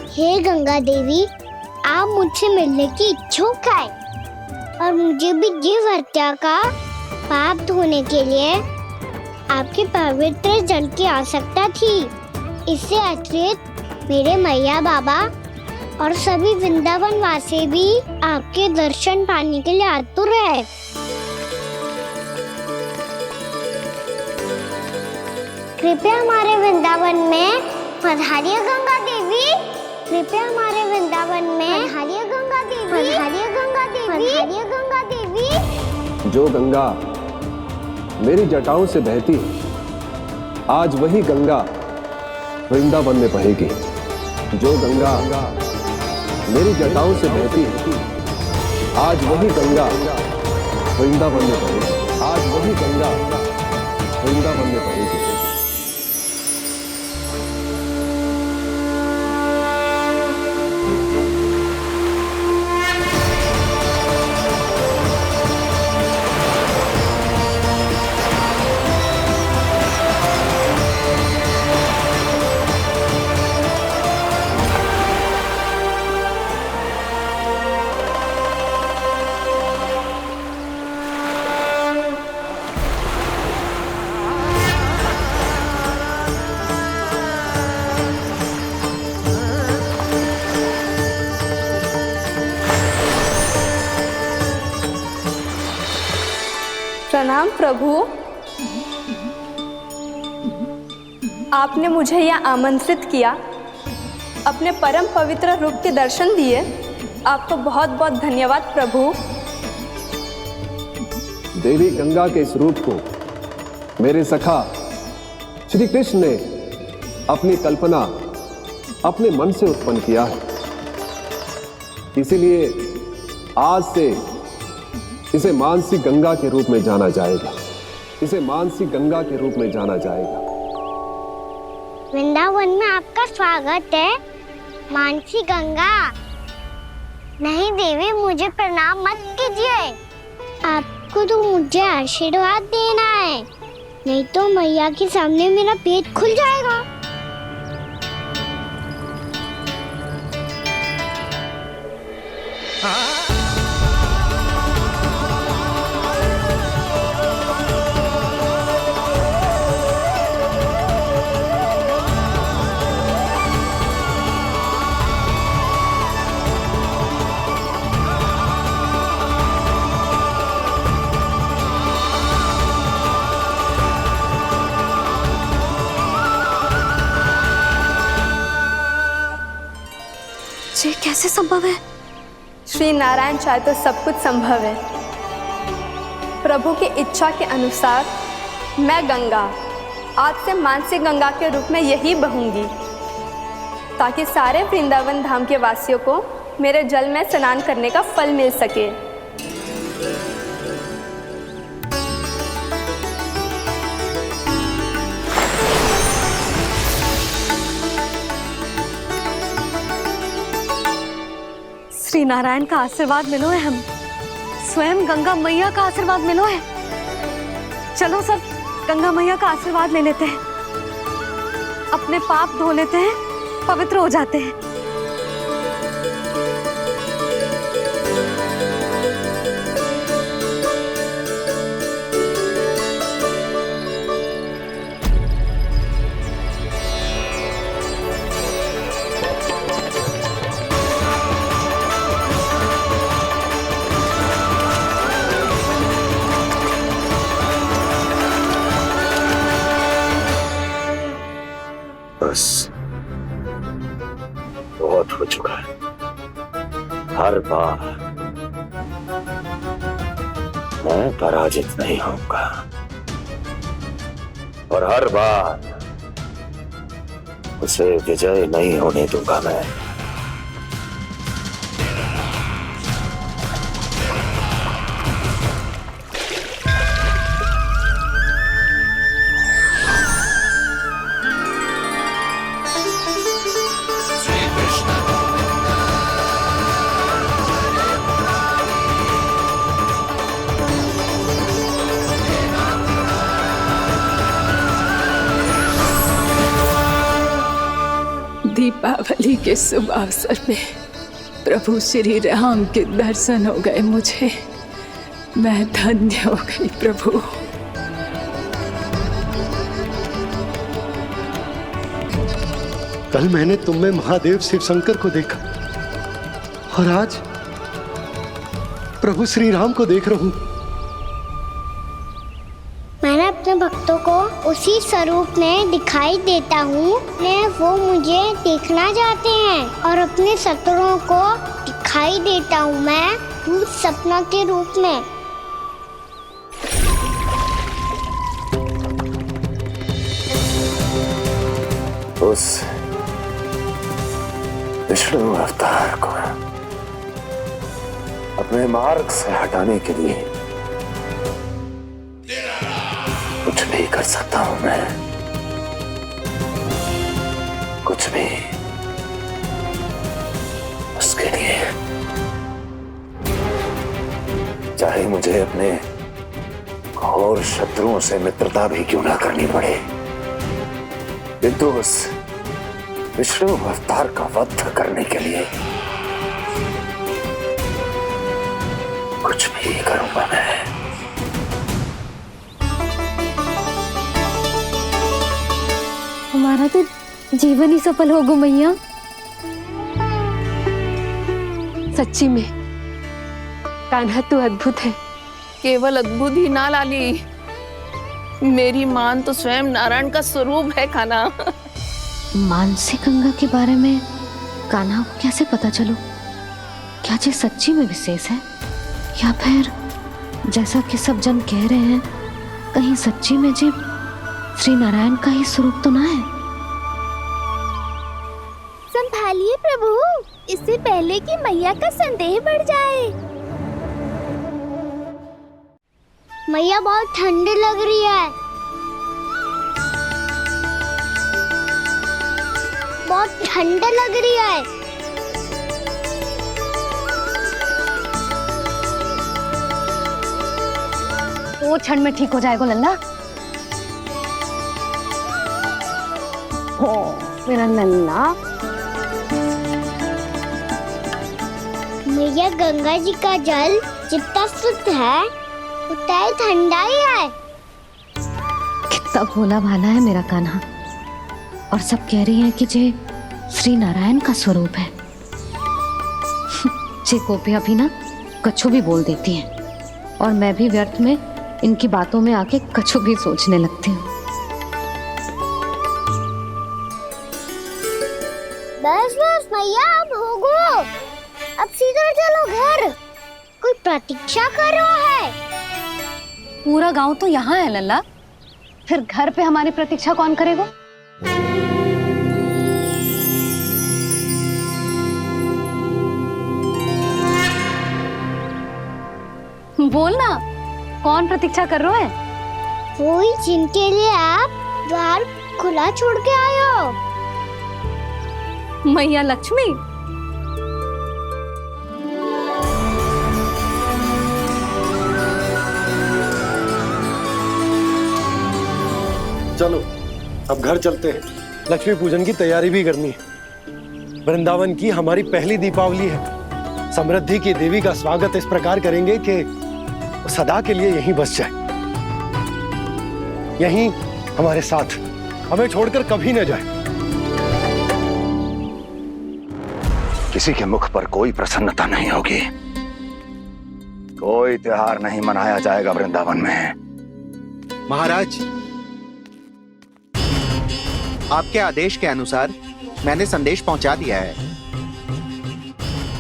हे गंगा देवी, आप मुझसे मिलने की इच्छुक है और मुझे भी जीव हत्या का पाप धोने के लिए आपके पवित्र जल की आवश्यकता थी। इससे अतिरिक्त मेरे मैया बाबा और सभी वृंदावन वासी भी आपके दर्शन पाने के लिए आतुर है। कृपया हमारे वृंदावन में पधारिए गंगा देवी। कृपया हमारे वृंदावन में पधारिए गंगा देवी। पधारिए गंगा देवी। पधारिए गंगा देवी। जो गंगा मेरी जटाओं से बहती है, आज वही गंगा वृंदावन में बहेगी। जो गंगा मेरी जटाओं से बहती है, आज वही गंगा वृंदावन में बहेगी। आज वही गंगा वृंदावन में बहेगी। प्रणाम प्रभु। आपने मुझे यह आमंत्रित किया, अपने परम पवित्र रूप के दर्शन दिए। आपको बहुत बहुत धन्यवाद प्रभु। देवी गंगा के इस रूप को मेरे सखा श्री कृष्ण ने अपनी कल्पना अपने मन से उत्पन्न किया है। इसीलिए आज से इसे मानसी गंगा के रूप में जाना जाएगा। इसे मानसी गंगा के रूप में जाना जाएगा। वृंदावन में आपका स्वागत है मानसी गंगा। नहीं देवी, मुझे प्रणाम मत कीजिए। आपको तो मुझे आशीर्वाद देना है, नहीं तो मैया के सामने मेरा पेट खुल जाएगा। ये कैसे संभव है? श्री नारायण चाहे तो सब कुछ संभव है। प्रभु की इच्छा के अनुसार मैं गंगा आज से मानसी गंगा के रूप में यही बहूंगी, ताकि सारे वृंदावन धाम के वासियों को मेरे जल में स्नान करने का फल मिल सके। श्री नारायण का आशीर्वाद मिलो है, हम स्वयं गंगा मैया का आशीर्वाद मिलो है। चलो सब गंगा मैया का आशीर्वाद ले लेते हैं, अपने पाप धो लेते हैं, पवित्र हो जाते हैं। बस बहुत हो चुका है। हर बार मैं पराजित नहीं होऊंगा और हर बार उसे विजय नहीं होने दूंगा मैं। दीपावली के शुभ अवसर पे प्रभु श्री राम के दर्शन हो गए मुझे। मैं धन्य हो गई प्रभु। कल मैंने तुम में महादेव शिव शंकर को देखा और आज प्रभु श्री राम को देख रहा हूं। मैंने अपने भक्तों को उसी स्वरूप में दिखाई देता हूँ, वो मुझे देखना चाहते हैं और अपने शत्रुओं को दिखाई देता हूँ मैं भूत सपना के रूप में। उस विष्णु अवतार को अपने मार्ग से हटाने के लिए कुछ भी कर सकता हूं मैं, कुछ भी। उसके लिए चाहे मुझे अपने घोर शत्रुओं से मित्रता भी क्यों ना करनी पड़े, किंतु उस विष्णु अवतार का वध करने के लिए कुछ भी करूंगा मैं। हमारा तो जीवन ही सफल होगा मैया। सच्ची में कान्हा तू अद्भुत है। केवल अद्भुत ही ना लाली, मेरी मान तो स्वयं नारायण का स्वरूप है कान्हा। मानसी गंगा के बारे में कान्हा को कैसे पता चलो? क्या ये सच्ची में विशेष है या फिर जैसा कि सब जन कह रहे हैं, कहीं सच्ची में जी श्री नारायण का ही स्वरूप तो ना है? संभालिए प्रभु, इससे पहले कि मैया का संदेह बढ़ जाए। मैया बहुत ठंडी लग रही है, बहुत ठंडा लग रही है। वो क्षण में ठीक हो जाएगा लल्ला। हो मेरा लल्ला। मैया गंगा जी का जल जितना शुद्ध है उतना ही ठंडा ही है। कितना भोला भाला है मेरा कान्हा। और सब कह रही हैं कि ये श्री नारायण का स्वरूप है। ये गोपियां भी ना कछु भी बोल देती हैं और मैं भी व्यर्थ में इनकी बातों में आके कछु भी सोचने लगती हूँ। बस बस मैया, अब हो गो, अब सीधा चलो घर। कोई प्रतीक्षा कर रहा है। पूरा गांव तो यहाँ है लल्ला, फिर घर पे हमारी प्रतीक्षा कौन करेगा? बोल ना, कौन प्रतीक्षा कर रहे हैं? वही जिनके लिए आप द्वार खुला छोड़ के आए हो। मैया लक्ष्मी। चलो अब घर चलते हैं। लक्ष्मी पूजन की तैयारी भी करनी है। वृंदावन की हमारी पहली दीपावली है। समृद्धि की देवी का स्वागत इस प्रकार करेंगे कि वो सदा के लिए यहीं बस जाए, यहीं हमारे साथ, हमें छोड़कर कभी न जाए। किसी के मुख पर कोई प्रसन्नता नहीं होगी, कोई त्योहार नहीं मनाया जाएगा वृंदावन में। महाराज, आपके आदेश के अनुसार मैंने संदेश पहुंचा दिया है।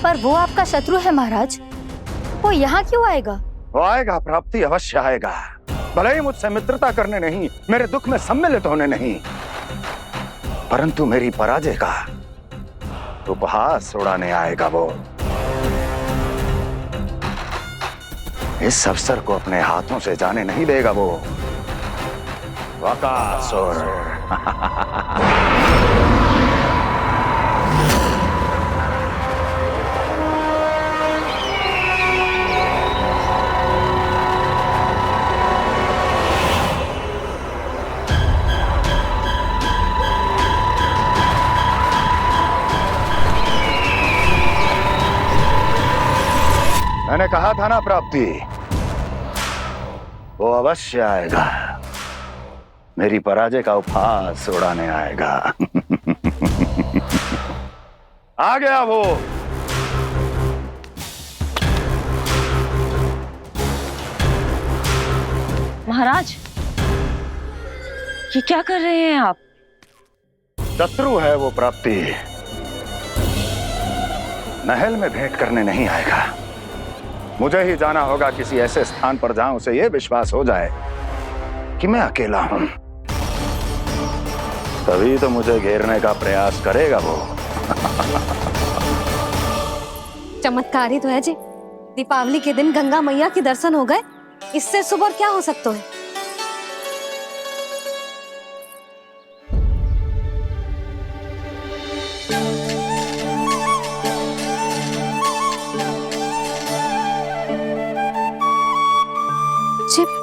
पर वो आपका शत्रु है महाराज, वो यहाँ क्यों आएगा? वो आएगा, प्राप्ति अवश्य आएगा। भले ही मुझसे मित्रता करने नहीं, मेरे दुख में सम्मिलित होने नहीं, परंतु मेरी पराजय का उपहास उड़ाने आएगा वो। इस अवसर को अपने हाथों से जाने नहीं देगा वो। वकासुर। मैंने कहा था ना प्राप्ति, वो अवश्य आएगा, मेरी पराजय का उपहास उड़ाने आएगा। आ गया वो। महाराज, ये क्या कर रहे हैं आप? शत्रु है वो प्राप्ति, महल में भेंट करने नहीं आएगा। मुझे ही जाना होगा किसी ऐसे स्थान पर जहां उसे यह विश्वास हो जाए कि मैं अकेला हूं, तभी तो मुझे घेरने का प्रयास करेगा वो। चमत्कार ही तो है जी। दीपावली के दिन गंगा मैया के दर्शन हो गए, इससे शुभ और क्या हो सकता है।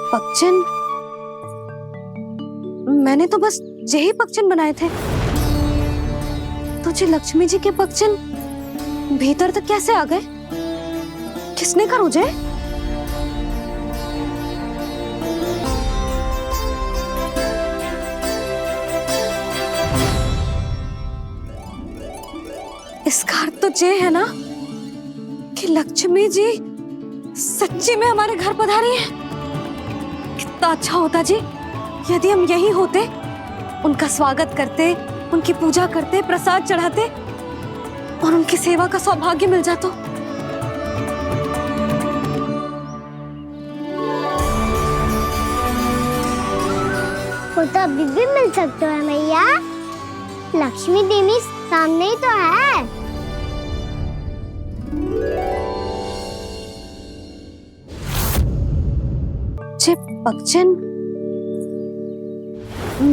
पक्षन, मैंने तो बस यही पक्षन बनाए थे, तुझे लक्ष्मी जी के पक्षन भीतर तक कैसे आ गए? किसने कहा मुझे? इसका अर्थ तो ये है ना कि लक्ष्मी जी सच्ची में हमारे घर पधारी है। कितना अच्छा होता जी यदि हम यही होते, उनका स्वागत करते, उनकी पूजा करते, प्रसाद चढ़ाते और उनकी सेवा का सौभाग्य मिल जाता। वो तो अभी भी मिल सकते हैं मैया, लक्ष्मी देवी सामने ही तो है। पक्षन,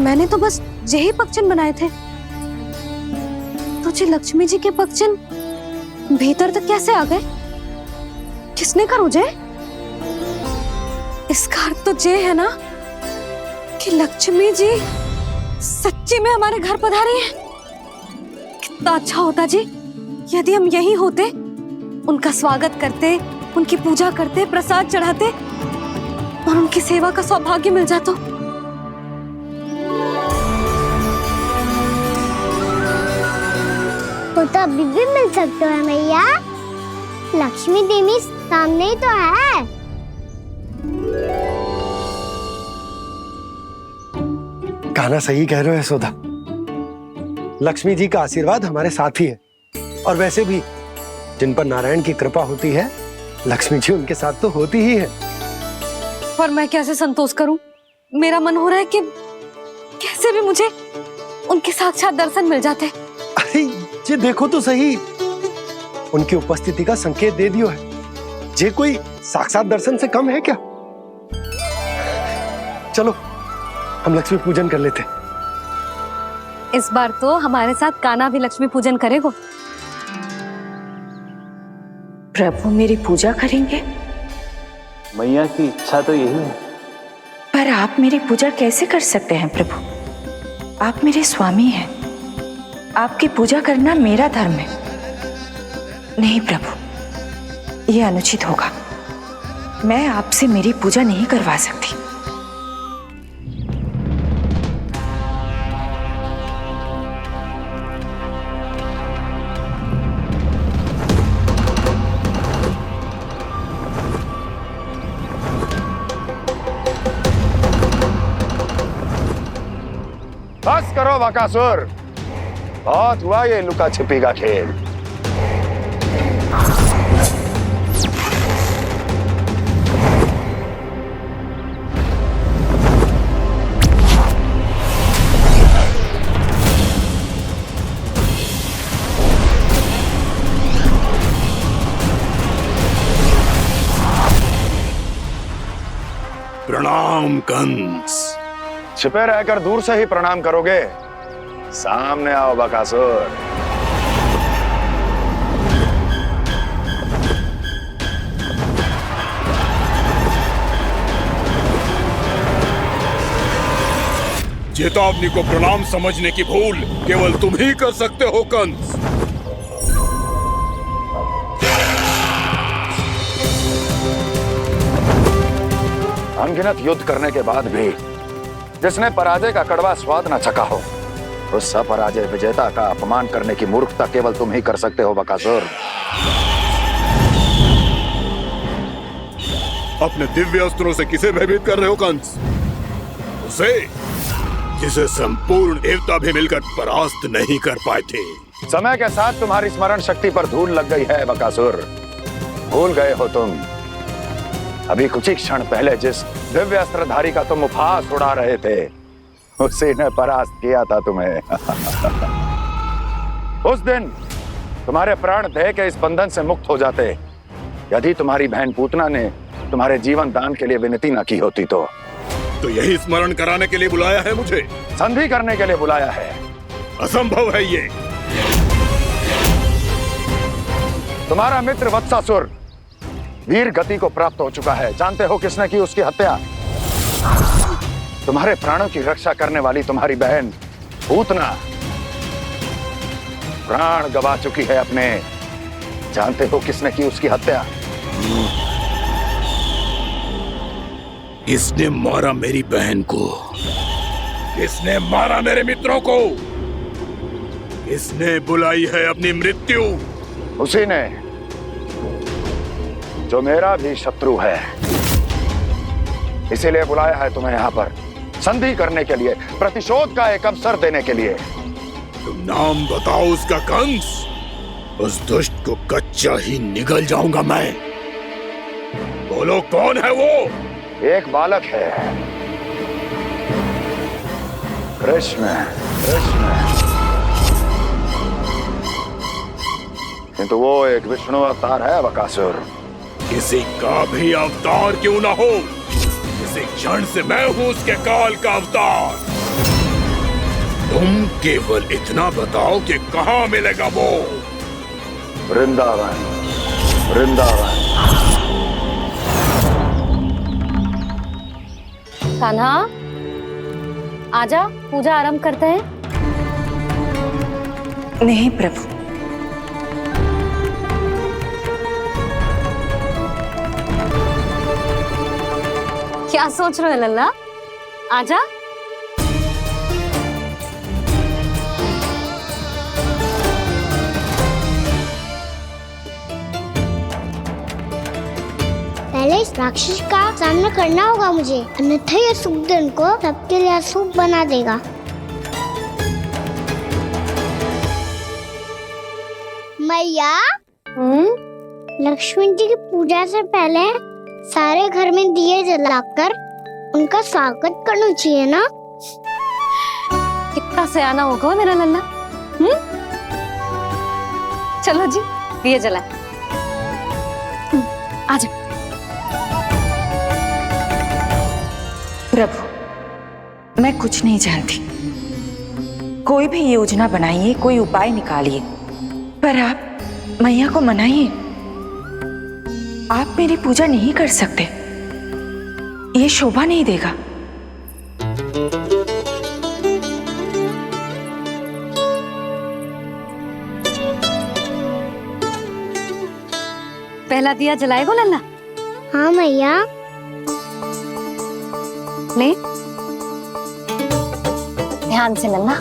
मैंने तो बस यही पक्षन बनाए थे, तुझे लक्ष्मी जी के पक्षन भीतर तक कैसे आ गए? किसने कहा मुझे? इसका अर्थ तो ये है ना कि लक्ष्मी जी सच्ची में हमारे घर पधारी है। कितना अच्छा होता जी यदि हम यही होते, उनका स्वागत करते, उनकी पूजा करते, प्रसाद चढ़ाते और उनकी सेवा का सौभाग्य मिल जाता। वो तो अभी भी मिल सकते हैं मैया, लक्ष्मी देवी सामने ही तो है। गाना सही कह रहे हो यशोदा, लक्ष्मी जी का आशीर्वाद हमारे साथ ही है, और वैसे भी जिन पर नारायण की कृपा होती है, लक्ष्मी जी उनके साथ तो होती ही है। पर मैं कैसे संतोष करूं? मेरा मन हो रहा है कि कैसे भी मुझे उनके साक्षात दर्शन मिल जाते। अरे ये देखो तो सही, उनकी उपस्थिति का संकेत दे दियो है। ये कोई साक्षात दर्शन से कम है क्या? चलो हम लक्ष्मी पूजन कर लेते। इस बार तो हमारे साथ कान्हा भी लक्ष्मी पूजन करेगा। प्रभु मेरी पूजा करेंगे? मैया की इच्छा तो यही है। पर आप मेरी पूजा कैसे कर सकते हैं प्रभु? आप मेरे स्वामी हैं, आपकी पूजा करना मेरा धर्म है। नहीं प्रभु, ये अनुचित होगा। मैं आपसे मेरी पूजा नहीं करवा सकती। बस करो बकासुर, बहुत हुआ ये लुका छिपी का खेल। प्रणाम कंस। छिपे रहकर दूर से ही प्रणाम करोगे? सामने आओ बकासुर। चेतावनी को प्रणाम समझने की भूल केवल तुम ही कर सकते हो कंस। अनगिनत युद्ध करने के बाद भी जिसने पराजय का कड़वा स्वाद न चखा हो, उस अपराजय विजेता का अपमान करने की मूर्खता केवल तुम ही कर सकते हो बकासुर। अपने दिव्य अस्त्रों से किसे भयभीत कर रहे हो कंस? उसे जिसे संपूर्ण देवता भी मिलकर परास्त नहीं कर पाए थे। समय के साथ तुम्हारी स्मरण शक्ति पर धूल लग गई है बकासुर। भूल गए हो तुम अभी कुछ ही क्षण पहले जिस दिव्य अस्त्रधारी का तुम उपहास उड़ा रहे थे, उसी ने परास्त किया था तुम्हें। उस दिन तुम्हारे प्राण देह के इस बंधन से मुक्त हो जाते यदि तुम्हारी बहन पूतना ने तुम्हारे जीवन दान के लिए विनती न की होती तो यही स्मरण कराने के लिए बुलाया है मुझे? संधि करने के लिए बुलाया है। असंभव है ये। तुम्हारा मित्र वत्सासुर वीर गति को प्राप्त हो चुका है। जानते हो किसने की उसकी हत्या? तुम्हारे प्राणों की रक्षा करने वाली तुम्हारी बहन पूतना प्राण गवा चुकी है अपने। जानते हो किसने की उसकी हत्या? किसने मारा मेरी बहन को? किसने मारा मेरे मित्रों को? किसने बुलाई है अपनी मृत्यु? उसी ने जो मेरा भी शत्रु है। इसीलिए बुलाया है तुम्हें यहाँ पर संधि करने के लिए, प्रतिशोध का एक अवसर देने के लिए। तुम नाम बताओ उसका कंस। उस दुष्ट को कच्चा ही निगल जाऊंगा मैं। बोलो कौन है वो? एक बालक है, कृष्ण। किंतु वो एक विष्णु अवतार है बकासुर। किसी का भी अवतार क्यों ना हो, इसी क्षण से मैं हूं उसके काल का अवतार। तुम केवल इतना बताओ कि कहां मिलेगा वो? वृंदावन। वृंदावन। कान्हा, आजा, पूजा आरंभ करते हैं। नहीं प्रभु, क्या सोच रहे हो लल्ला? आजा। पहले इस राक्षस का सामना करना होगा मुझे, अन्यथा ये शुभ दिन को सबके लिए अशुभ बना देगा। मैया, लक्ष्मी जी की पूजा से पहले सारे घर में दिए जलाकर उनका स्वागत करना चाहिए ना? कितना सयाना होगा मेरा लल्ला। चलो जी, दिए जलाए। आजा। प्रभु, मैं कुछ नहीं जानती। कोई भी योजना बनाइए, कोई उपाय निकालिए, पर आप मैया को मनाइए। आप मेरी पूजा नहीं कर सकते, ये शोभा नहीं देगा। पहला दिया जलाएगो लल्ला? हाँ मैया। ले, ध्यान से लल्ला।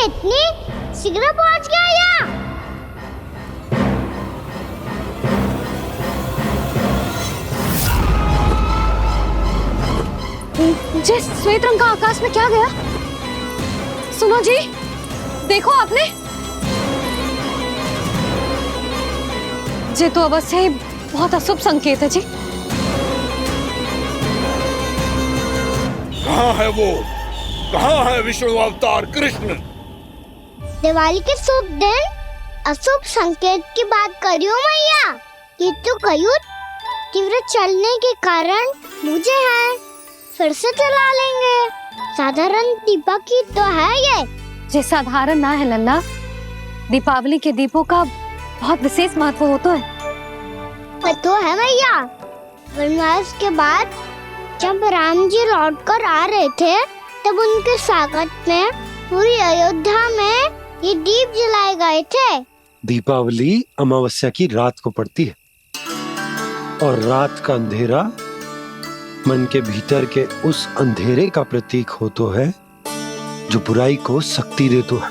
इतनी शीघ्र पहुंच गया यहाँ? जिस श्वेत रंग का आकाश में क्या गया? सुनो जी, देखो आपने। ये तो अवश्य ही बहुत अशुभ संकेत है जी। कहाँ है वो? कहाँ है विष्णु अवतार कृष्ण? दिवाली के शुभ दिन अशुभ संकेत की बात करियो मैया। ये तो कयूर तीव्र चलने के कारण मुझे है, फिर से चला लेंगे। साधारण दीपक ही तो है ये साधारण ना है लल्ला। दीपावली के दीपों का बहुत विशेष महत्व होता है। तो है मैया। वनवास के बाद जब राम जी लौटकर आ रहे थे तब उनके स्वागत में पूरी अयोध्या में ये दीप जलाए गए थे। दीपावली अमावस्या की रात को पड़ती है और रात का अंधेरा मन के भीतर के उस अंधेरे का प्रतीक होता है जो बुराई को शक्ति देता है।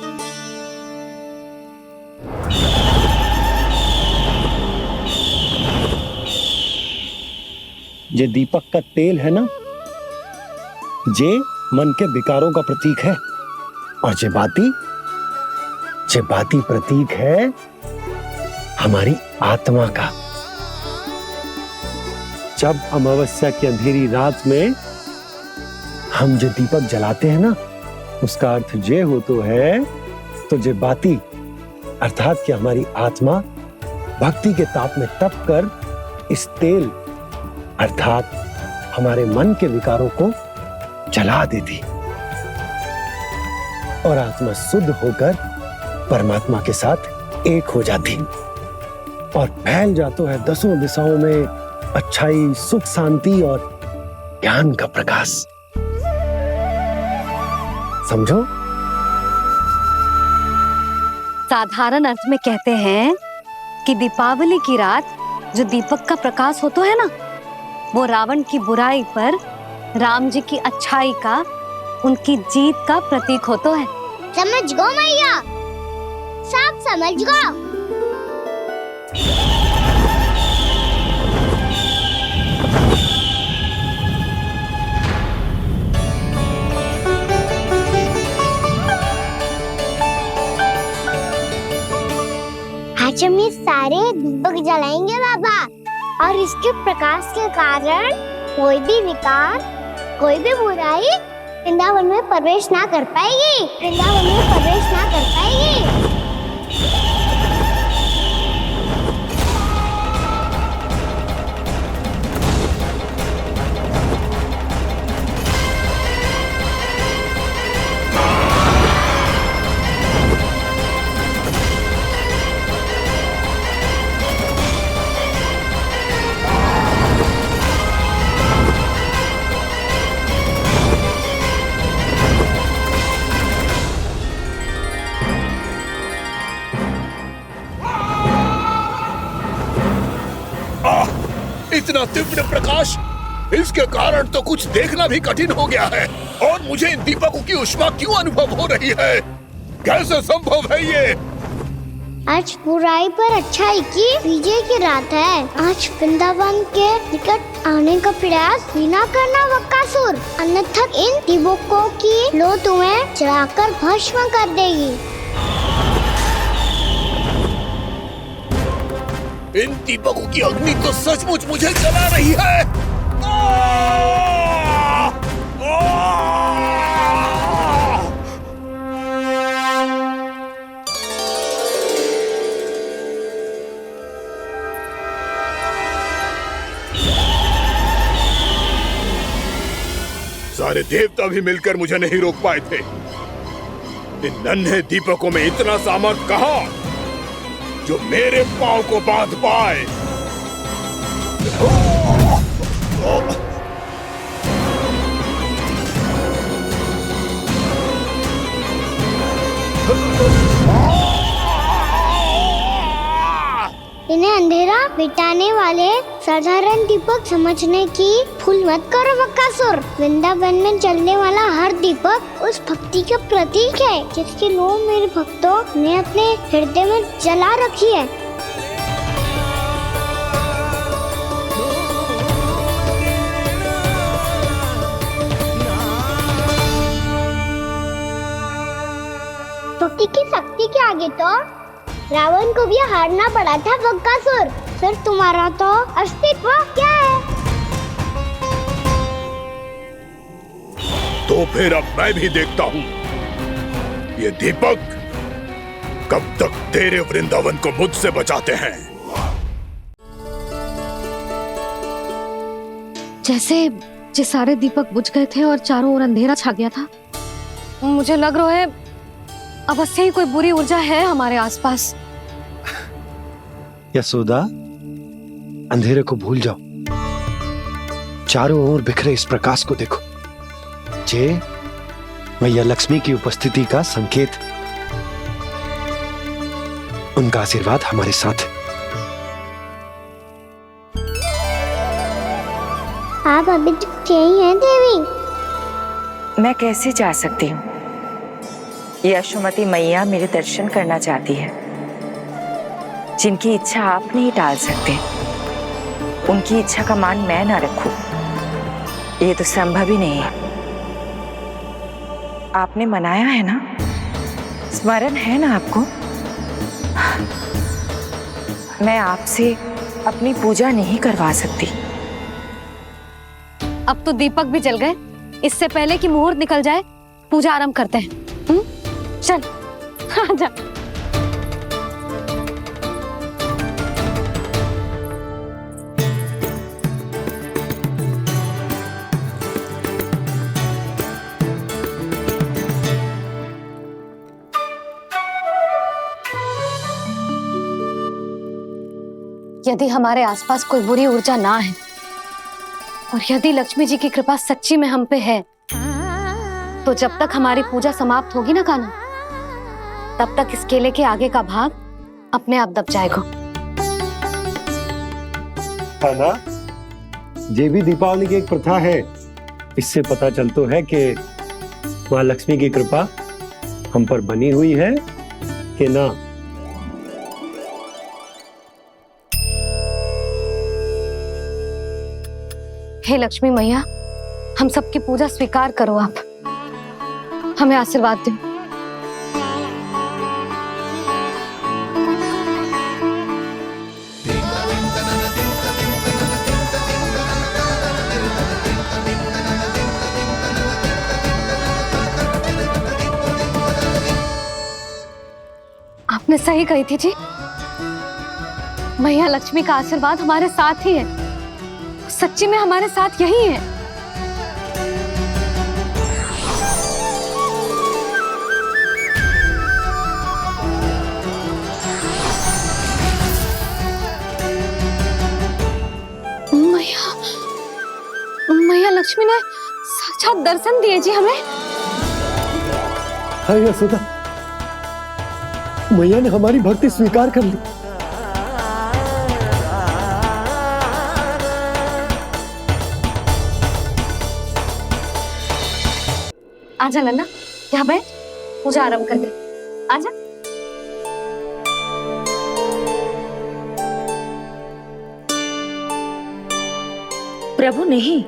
ये दीपक का तेल है ना, जे मन के विकारों का प्रतीक है। और जे बाती प्रतीक है हमारी आत्मा का। जब अमावस्या की अंधेरी रात में हम जो दीपक जलाते हैं ना, उसका अर्थ ये हो तो है, तो जे बाती अर्थात कि हमारी आत्मा भक्ति के ताप में तप कर इस तेल अर्थात हमारे मन के विकारों को जला देती और आत्मा शुद्ध होकर परमात्मा के साथ एक हो जाती और फैल जाता है दसों दिशाओं में अच्छाई, सुख, शांति और ज्ञान का प्रकाश। समझो? साधारण अर्थ में कहते हैं कि दीपावली की रात जो दीपक का प्रकाश होता है ना, वो रावण की बुराई पर राम जी की अच्छाई का, उनकी जीत का प्रतीक होता है। समझ गो मैया, सब समझ गो। आज हम ये सारे दीपक जलाएंगे बाबा, और इसके प्रकाश के कारण कोई भी विकार, कोई भी बुराई वृंदावन में प्रवेश ना कर पाएगी, वृंदावन में प्रवेश ना कर पाएगी। इतना तीव्र प्रकाश इसके कारण तो कुछ देखना भी कठिन हो गया है। और मुझे इन दीपकों की उष्मा क्यों अनुभव हो रही है? कैसे संभव है ये? आज बुराई पर अच्छाई की विजय की रात है। आज वृंदावन के निकट आने का प्रयास भी ना करना बकासुर, अन्यथा इन दीपकों की लो तुम्हें जलाकर भस्म कर देगी। इन दीपकों की अग्नि तो सचमुच मुझे जला रही है। सारे देवता भी मिलकर मुझे नहीं रोक पाए थे। इन नन्हे दीपकों में इतना सामर्थ कहां जो मेरे पांव को बांध पाए। इन्हें अंधेरा मिटाने वाले साधारण दीपक समझने की भूल मत करो बकासुर। वृंदावन में जलने वाला हर दीपक उस भक्ति का प्रतीक है जिसकी लो मेरे भक्तों ने अपने हृदय में जला रखी है। स्तुति की शक्ति के आगे तो रावण को भी हारना पड़ा था बकासुर। फिर तुम्हारा तो अस्तित्व क्या है? तो फिर अब मैं भी देखता हूँ ये दीपक कब तक तेरे वृंदावन को मुझसे बचाते हैं। जैसे सारे दीपक बुझ गए थे और चारों ओर अंधेरा छा गया था, मुझे लग रहा है अवश्य ही कोई बुरी ऊर्जा है हमारे आसपास। यशोदा, अंधेरे को भूल जाओ, चारों ओर बिखरे इस प्रकाश को देखो। जे मैया लक्ष्मी की उपस्थिति का संकेत, उनका आशीर्वाद हमारे साथ है। आप अभी तक यही हैं देवी? मैं कैसे जा सकती हूँ? यशोमती मैया मेरे दर्शन करना चाहती है। जिनकी इच्छा आप नहीं टाल सकते, उनकी इच्छा का मान मैं ना रखूं, ये तो संभव ही नहीं है। आपने मनाया है ना, स्मरण है ना आपको? मैं आपसे अपनी पूजा नहीं करवा सकती। अब तो दीपक भी जल गए, इससे पहले कि मुहूर्त निकल जाए पूजा आरंभ करते हैं। चल आजा। यदि हमारे आसपास कोई बुरी ऊर्जा ना है और यदि लक्ष्मी जी की कृपा सच्ची में हम पे है, तो जब तक हमारी पूजा समाप्त होगी ना कान्हा, तब तक इस केले के आगे का भाग अपने आप दब जाएगा। कान्हा, ये भी दीपावली की एक प्रथा है। इससे पता चलता है कि माँ लक्ष्मी की कृपा हम पर बनी हुई है कि ना। हे लक्ष्मी मैया, हम सबकी पूजा स्वीकार करो, आप हमें आशीर्वाद दो। आपने सही कही थी जी, मैया लक्ष्मी का आशीर्वाद हमारे साथ ही है। सच्ची में हमारे साथ यही है। मैया लक्ष्मी ने साक्षात दर्शन दिए जी हमें। हाँ यशोदा, मैया ने हमारी भक्ति स्वीकार कर ली। आजा नन्ना, यहाँ बैठ, पूजा आरंभ कर दे। आजा। प्रभु नहीं,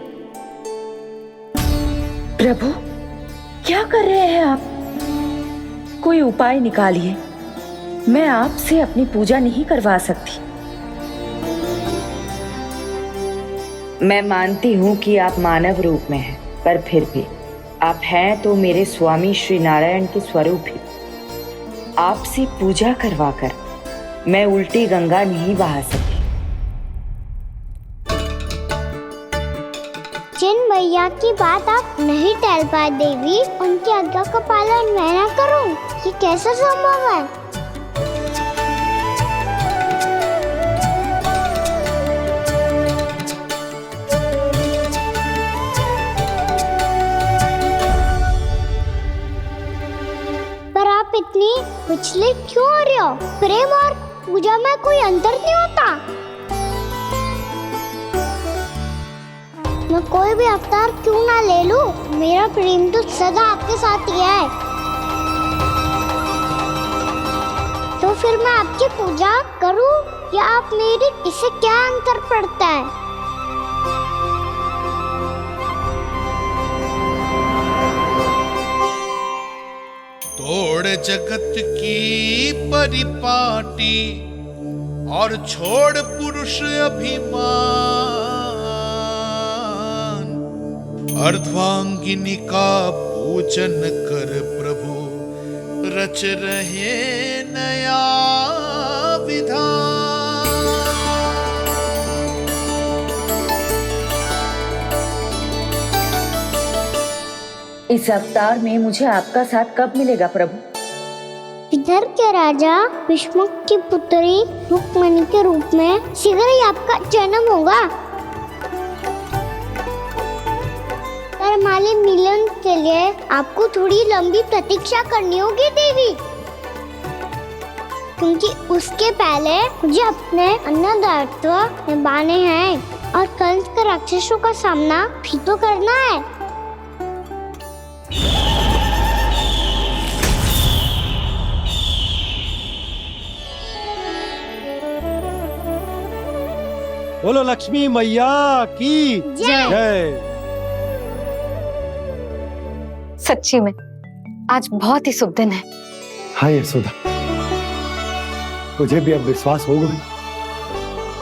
प्रभु क्या कर रहे हैं आप? कोई उपाय निकालिए, मैं आपसे अपनी पूजा नहीं करवा सकती। मैं मानती हूँ कि आप मानव रूप में हैं, पर फिर भी आप हैं तो मेरे स्वामी श्री नारायण के स्वरूप ही। आपसे पूजा करवाकर मैं उल्टी गंगा नहीं बहा सकती। जिन भैया की बात आप नहीं टल पाए देवी, उनकी आज्ञा का पालन मैं ना करूं, ये कैसे संभव है? पर आप इतनी विचलित क्यों हो रहे हो? प्रेम और पूजा में कोई अंतर नहीं होता। मैं कोई भी अवतार क्यों ना ले लूं, मेरा प्रेम तो सदा आपके साथ ही है। तो फिर मैं आपकी पूजा करूं या आप मेरी, इससे क्या अंतर पड़ता है? तोड़ जगत की परिपाटी और छोड़ पुरुष अभिमान, अर्धांगिनी का पूजन कर प्रभु रच रहे नया विधान। इस अवतार में मुझे आपका साथ कब मिलेगा प्रभु? इधर के राजा विष्णु की पुत्री रुक्मणी के रूप में शीघ्र ही आपका जन्म होगा। हमारे मिलन के लिए आपको थोड़ी लंबी प्रतीक्षा करनी होगी देवी, क्योंकि उसके पहले मुझे अपने अन्य दायित्व निभाने हैं और कंस के राक्षसों का सामना भी तो करना है। बोलो लक्ष्मी मैया की जय। सच्ची में आज बहुत ही शुभ दिन है। हाँ यशोदा, मुझे भी अब विश्वास हो गया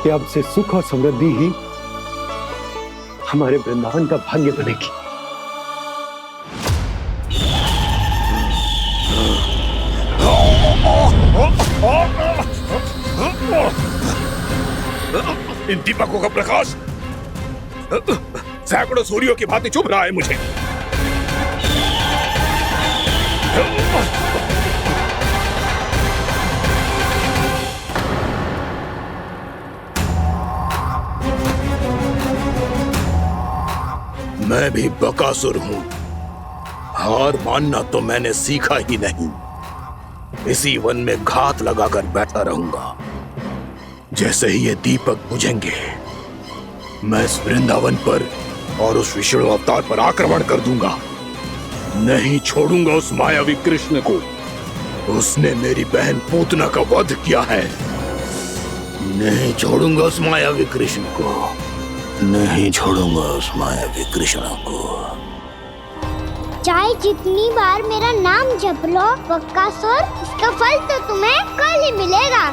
कि अब से सुख और समृद्धि ही हमारे वृंदावन का भाग्य बनेगी। इन दीपकों का प्रकाश सैकड़ों सूर्यों की भांति चुभ रहा है मुझे। मैं भी बकासुर हूं, हार मानना तो मैंने सीखा ही नहीं। इसी वन में घात लगाकर बैठा रहूंगा। जैसे ही ये दीपक बुझेंगे, मैं इस वृंदावन पर और उस विष्णु अवतार पर आक्रमण कर दूंगा। नहीं छोड़ूंगा उस मायावी कृष्ण को। उसने मेरी बहन पूतना का वध किया है। नहीं छोड़ूंगा उस मायावी कृष्ण को। नहीं छोड़ूंगा उस मायावी कृष्ण को। चाहे जितनी बार मेरा नाम जप लो बकासुर, इसका फल तो तुम्हें कल ही मिलेगा।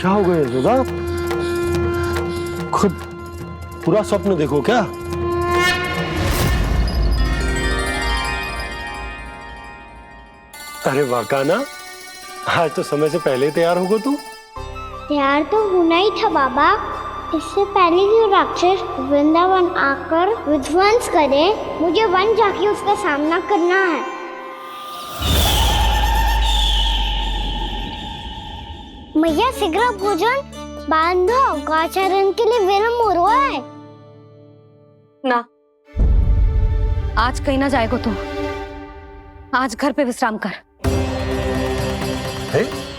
क्या हो गया यशोदा? खुद पूरा स्वप्न देखो क्या? अरे वाकाना, आज तो समय से पहले ही तैयार होगा तू। तैयार तो होना ही था बाबा। इससे पहले कि राक्षस वृंदावन आकर विध्वंस करे, मुझे वन जाके उसका सामना करना है। मैया शीघ्र भोजन बांधो, गौचरण के लिए विलंब हो रहा है। ना, आज कहीं ना जाएगा तू। आज घर पे विश्राम कर।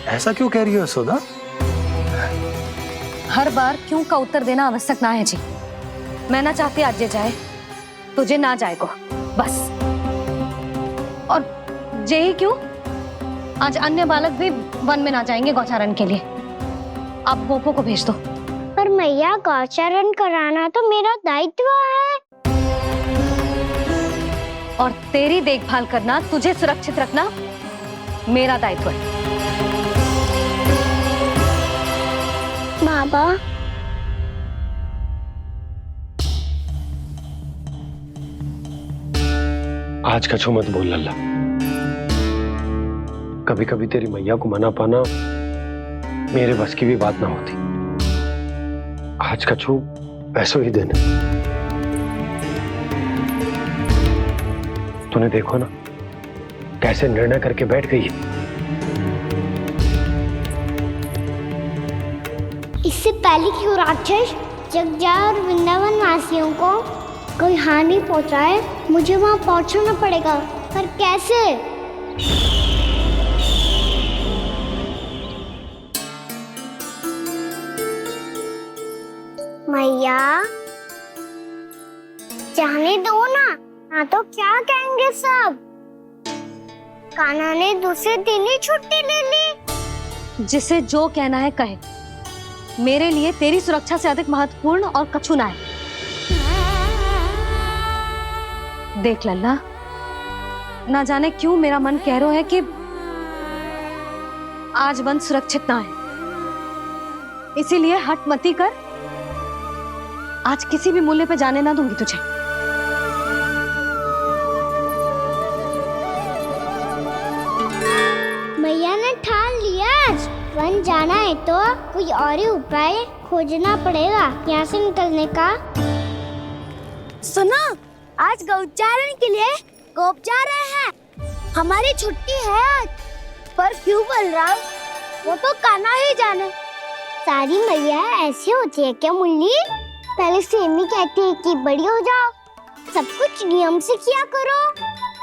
ऐसा क्यों कह रही हो यशोदा? हर बार क्यों का उत्तर देना आवश्यक ना है जी। मैं ना चाहती आज ये जाए, तुझे ना जाएगा बस। और जे ही क्यों, आज अन्य बालक भी वन में ना जाएंगे गौचारण के लिए। अब गोपो को भेज दो। पर मैया गौचरण कराना तो मेरा दायित्व है। और तेरी देखभाल करना, तुझे सुरक्षित रखना मेरा दायित्व है। बाबा, आज कछु मत बोल लल्ला। कभी कभी तेरी मैया को मना पाना मेरे बस की भी बात ना होती। आज कछु पैसों ही देने। तूने देखो ना कैसे निर्णय करके बैठ गई है। इससे पहले कि वो राक्षस जगजा और वृंदावन वासियों को कोई हानि पहुंचाए, मुझे वहां पहुंचना पड़ेगा। पर कैसे? मैया, जाने दो ना, हाँ तो क्या कहेंगे सब? कान्हा ने दूसरे दिन ही छुट्टी ले ली। जिसे जो कहना है कहे। मेरे लिए तेरी सुरक्षा से अधिक महत्वपूर्ण और कछु ना है। देख लल्ला, ना जाने क्यों मेरा मन कह रहा है कि आज वन सुरक्षित ना है। इसीलिए हट मती कर। आज किसी भी मूल्य पे जाने ना दूंगी तुझे। मैया ने ठान लिया, आज वन जाना है तो कोई और ही उपाय खोजना पड़ेगा यहाँ से निकलने का। सुनो, आज गौचारण के लिए गोप जा रहे हैं। हमारी छुट्टी है आज। पर क्यों बलराम? वो तो कान्हा ही जाने। सारी मैया ऐसी होती है क्या मुन्नी? पहले सेमी कहती है कि बड़ी हो जाओ, सब कुछ नियम से किया करो,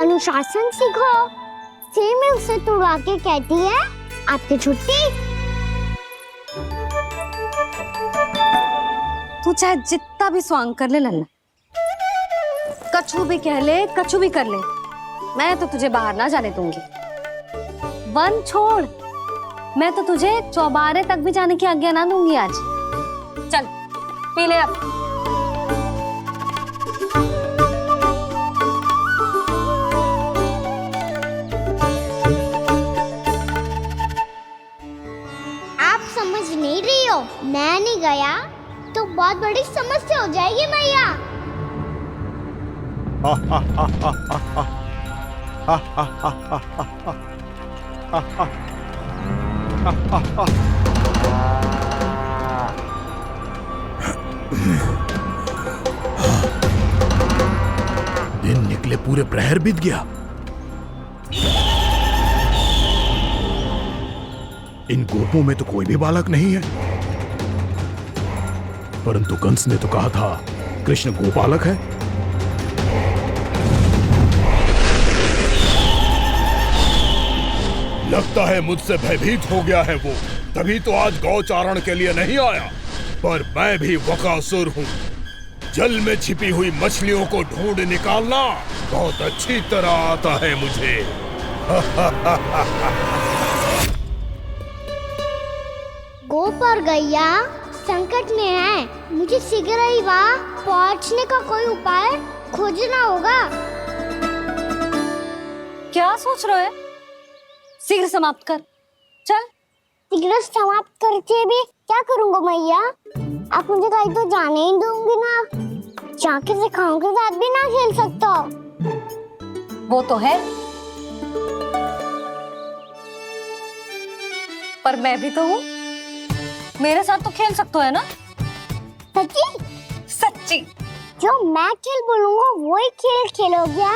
अनुशासन सीखो। सेमी उसे तुड़वा के कहती है आपकी छुट्टी। तू चाहे जितना भी स्वांग कर ले लल्ला, कछु भी कह ले, कछु भी कर ले, मैं तो तुझे बाहर ना जाने दूंगी। वन छोड़, मैं तो तुझे चौबारे तक भी जाने की आज्ञा ना दूंगी आज। चल पी ले अब। आप समझ नहीं रही हो, मैं नहीं गया तो बहुत बड़ी समस्या हो जाएगी मैया। दिन निकले पूरे प्रहर बीत गया। इन गोपों में तो कोई भी बालक नहीं है, परंतु कंस ने तो कहा था कृष्ण गोपालक है। लगता है मुझसे भयभीत हो गया है वो, तभी तो आज गौचारण के लिए नहीं आया। पर मैं भी बकासुर हूँ। जल में छिपी हुई मछलियों को ढूंढ निकालना बहुत अच्छी तरह आता है मुझे। गोप और गैया संकट में है, मुझे शीघ्र ही वहाँ पहुँचने का कोई उपाय खोजना होगा। क्या सोच रहे हो? शीघ्र समाप्त कर। चल शीघ्र समाप्त करके भी क्या करूँगा मैया? आप मुझे कहीं तो जाने ही दूंगी ना। जाके सिखाओं के साथ भी ना खेल सकता। वो तो है, पर मैं भी तो हूँ, मेरे साथ तो खेल सकते हो है ना? सच्ची? सच्ची। जो मैं खेल बोलूँगा वही खेल खेलोगे?